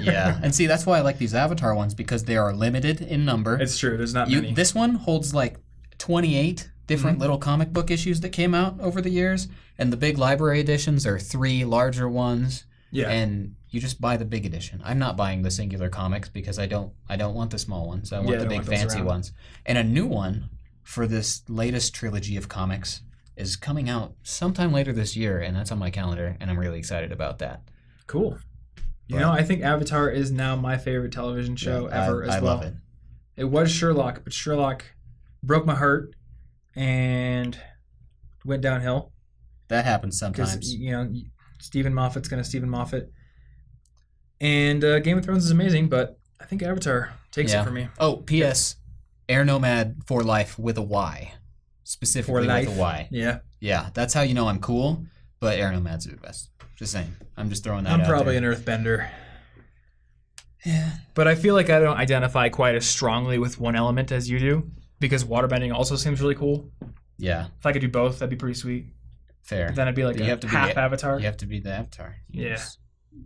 Yeah. And see, that's why I like these Avatar ones because they are limited in number. It's true. There's not many. This one holds 28 different little comic book issues that came out over the years. And the big library editions are 3 larger ones. Yeah. And you just buy the big edition. I'm not buying the singular comics because I don't want the small ones. I want the big fancy ones. And a new one for this latest trilogy of comics is coming out sometime later this year, and that's on my calendar, and I'm really excited about that. Cool. You know, I think Avatar is now my favorite television show ever as well. I love it. It was Sherlock, but Sherlock broke my heart and went downhill. That happens sometimes. Because, Stephen Moffat's going to Stephen Moffat. And Game of Thrones is amazing, but I think Avatar takes it for me. Oh, P.S. Air Nomad for life with a Y. Specifically with a Y. Yeah. Yeah, that's how you know I'm cool, but Air Nomads are the best. Just saying. I'm just throwing that out there. I'm probably an Earthbender. Yeah. But I feel like I don't identify quite as strongly with one element as you do, because waterbending also seems really cool. Yeah. If I could do both, that'd be pretty sweet. Fair. Then I'd be like half Avatar. You have to be the Avatar. Yeah.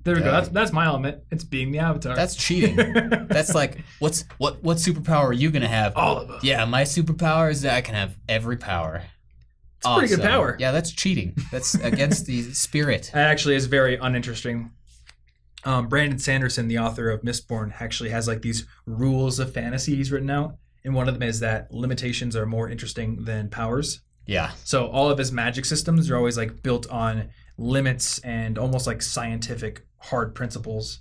There we go. That's my element. It's being the Avatar. That's cheating. That's like, what superpower are you gonna have? All of them. Yeah, my superpower is that I can have every power. It's awesome. Pretty good power. Yeah, that's cheating. That's against the spirit. It actually is very uninteresting. Brandon Sanderson, the author of Mistborn, actually has these rules of fantasy he's written out, and one of them is that limitations are more interesting than powers. Yeah. So all of his magic systems are always built on limits and almost scientific hard principles,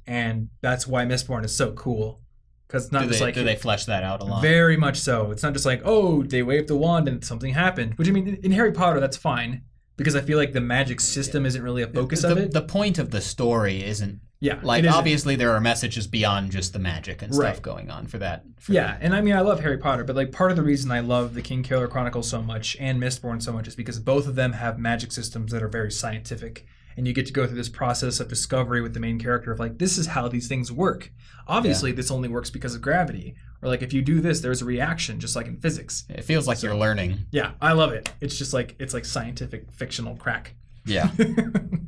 and that's why Mistborn is so cool. Because not do they flesh that out a lot? Very much so. It's not just they waved the wand and something happened. Which, I mean, in Harry Potter, that's fine. Because I feel like the magic system isn't really a focus of it. The point of the story isn't... Yeah. Obviously there are messages beyond just the magic and stuff going on for that. And I mean, I love Harry Potter, but part of the reason I love the Kingkiller Chronicles so much and Mistborn so much is because both of them have magic systems that are very scientific. And you get to go through this process of discovery with the main character of this is how these things work. Obviously, this only works because of gravity. Or if you do this, there's a reaction, just like in physics. It feels like you're learning. Yeah, I love it. It's just it's like scientific fictional crack. Yeah.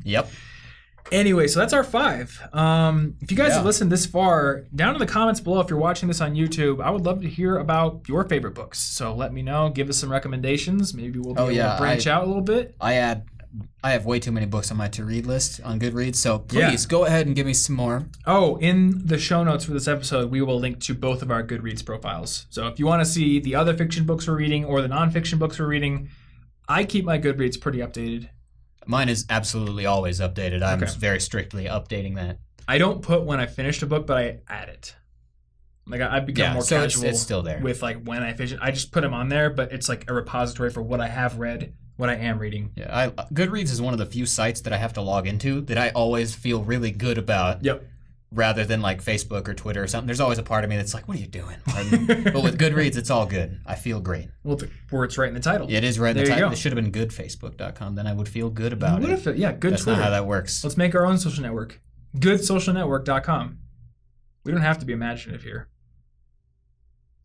Yep. Anyway, so that's our 5. If you guys have listened this far, down in the comments below, if you're watching this on YouTube, I would love to hear about your favorite books. So let me know. Give us some recommendations. Maybe we'll be able to branch out a little bit. I have way too many books on my to-read list on Goodreads, so please go ahead and give me some more. Oh, in the show notes for this episode, we will link to both of our Goodreads profiles. So if you want to see the other fiction books we're reading or the nonfiction books we're reading, I keep my Goodreads pretty updated. Mine is absolutely always updated. I'm very strictly updating that. I don't put when I finished a book, but I add it. Like I've become more casual. It's still there with like when I finish. I just put them on there, but it's like a repository for what I have read, what I am reading. Yeah, Goodreads is one of the few sites that I have to log into that I always feel really good about. Yep. Rather than like Facebook or Twitter or something. There's always a part of me that's like, what are you doing? But with Goodreads, it's all good. I feel great. Well, it's right in the title. It is right in the title. It should have been goodfacebook.com. Then I would feel good about it. Yeah, good That's Twitter. not how that works. Let's make our own social network. Goodsocialnetwork.com. We don't have to be imaginative here.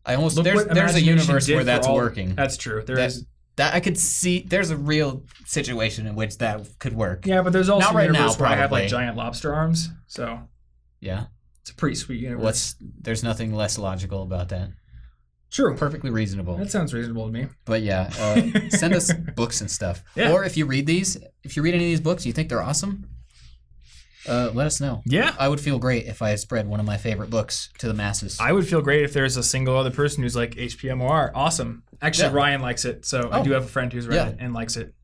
There's a universe where that's working. That's true. That I could see. There's a real situation in which that could work. Yeah, but there's also not right a universe now, where I have like giant lobster arms. So yeah, it's a pretty sweet universe. There's nothing less logical about that. True. Perfectly reasonable. That sounds reasonable to me. But yeah, send us books and stuff. Yeah. Or if you read any of these books, you think they're awesome, let us know. Yeah. I would feel great if I spread one of my favorite books to the masses. I would feel great if there's a single other person who's like HPMOR. Awesome. Actually, Ryan likes it, so I do have a friend who's read it and likes it.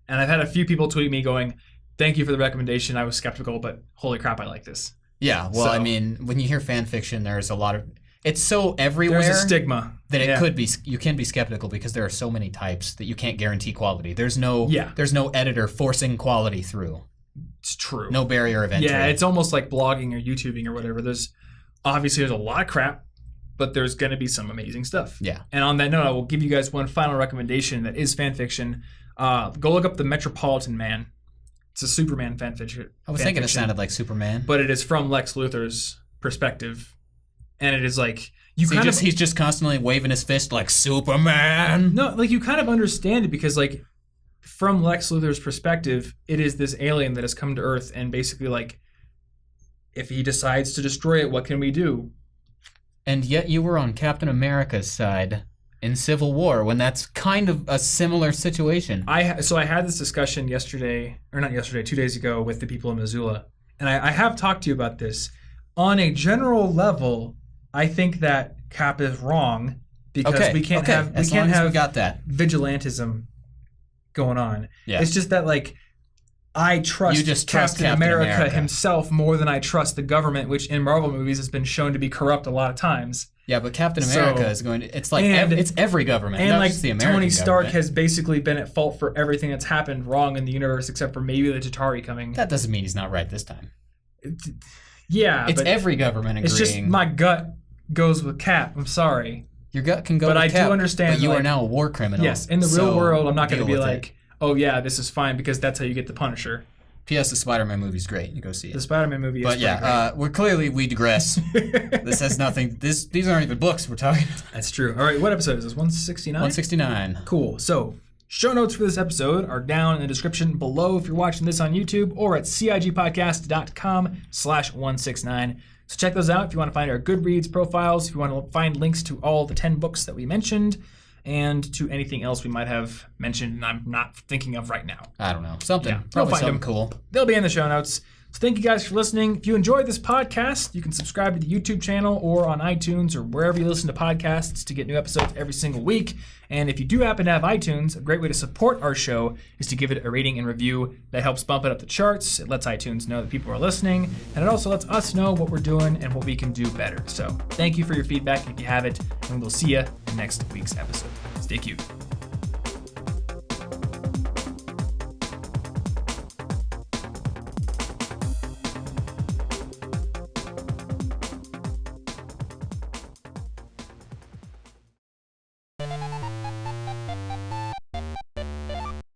And I've had a few people tweet me going, thank you for the recommendation. I was skeptical, but holy crap, I like this. Yeah, well, I mean, when you hear fan fiction, there's a lot of... It's so everywhere. There's a stigma. That it could be... You can be skeptical because there are so many types that you can't guarantee quality. There's no editor forcing quality through. It's true. No barrier of entry. Yeah, it's almost like blogging or YouTubing or whatever. There's a lot of crap, but there's going to be some amazing stuff. Yeah. And on that note, I will give you guys one final recommendation that is fan fiction. Go look up The Metropolitan Man. It's a Superman fan fiction. I was thinking it sounded like Superman. But it is from Lex Luthor's perspective. And it is like... he's just constantly waving his fist like Superman. No, like you kind of understand it because like from Lex Luthor's perspective, it is this alien that has come to Earth and basically like if he decides to destroy it, what can we do? And yet you were on Captain America's side in Civil War when that's kind of a similar situation. So I had this discussion 2 days ago with the people in Missoula. And I have talked to you about this. On a general level, I think that Cap is wrong because we can't have vigilantism going on. Yeah. It's just that like I trust Captain America himself more than I trust the government, which in Marvel movies has been shown to be corrupt a lot of times. Yeah, but Captain America is going to... It's like it's every government, and not like just the American Tony Stark government. has basically been at fault for everything that's happened wrong in the universe except for maybe the Chitauri coming. That doesn't mean he's not right this time. It's every government agreeing. It's just my gut goes with Cap. I'm sorry. Your gut can go with Cap. But I do understand. But you are now a war criminal. Yes, in the real world, I'm not going to be like, oh yeah, this is fine because that's how you get the Punisher. P.S. the Spider-Man movie's great. You go see it. The Spider-Man movie is great. But yeah, we digress. This has nothing... These aren't even books we're talking about. That's true. All right, what episode is this? 169? 169. Cool. So, show notes for this episode are down in the description below if you're watching this on YouTube or at cigpodcast.com/169. So check those out if you want to find our Goodreads profiles, if you want to find links to all the 10 books that we mentioned, and to anything else we might have mentioned and I'm not thinking of right now. I don't know. Something. Yeah, probably find something them. cool. They'll be in the show notes. So thank you guys for listening. If you enjoyed this podcast, you can subscribe to the YouTube channel or on iTunes or wherever you listen to podcasts to get new episodes every single week. And if you do happen to have iTunes, a great way to support our show is to give it a rating and review. That helps bump it up the charts. It lets iTunes know that people are listening. And it also lets us know what we're doing and what we can do better. So thank you for your feedback if you have it. And we'll see you in next week's episode. Stay cute.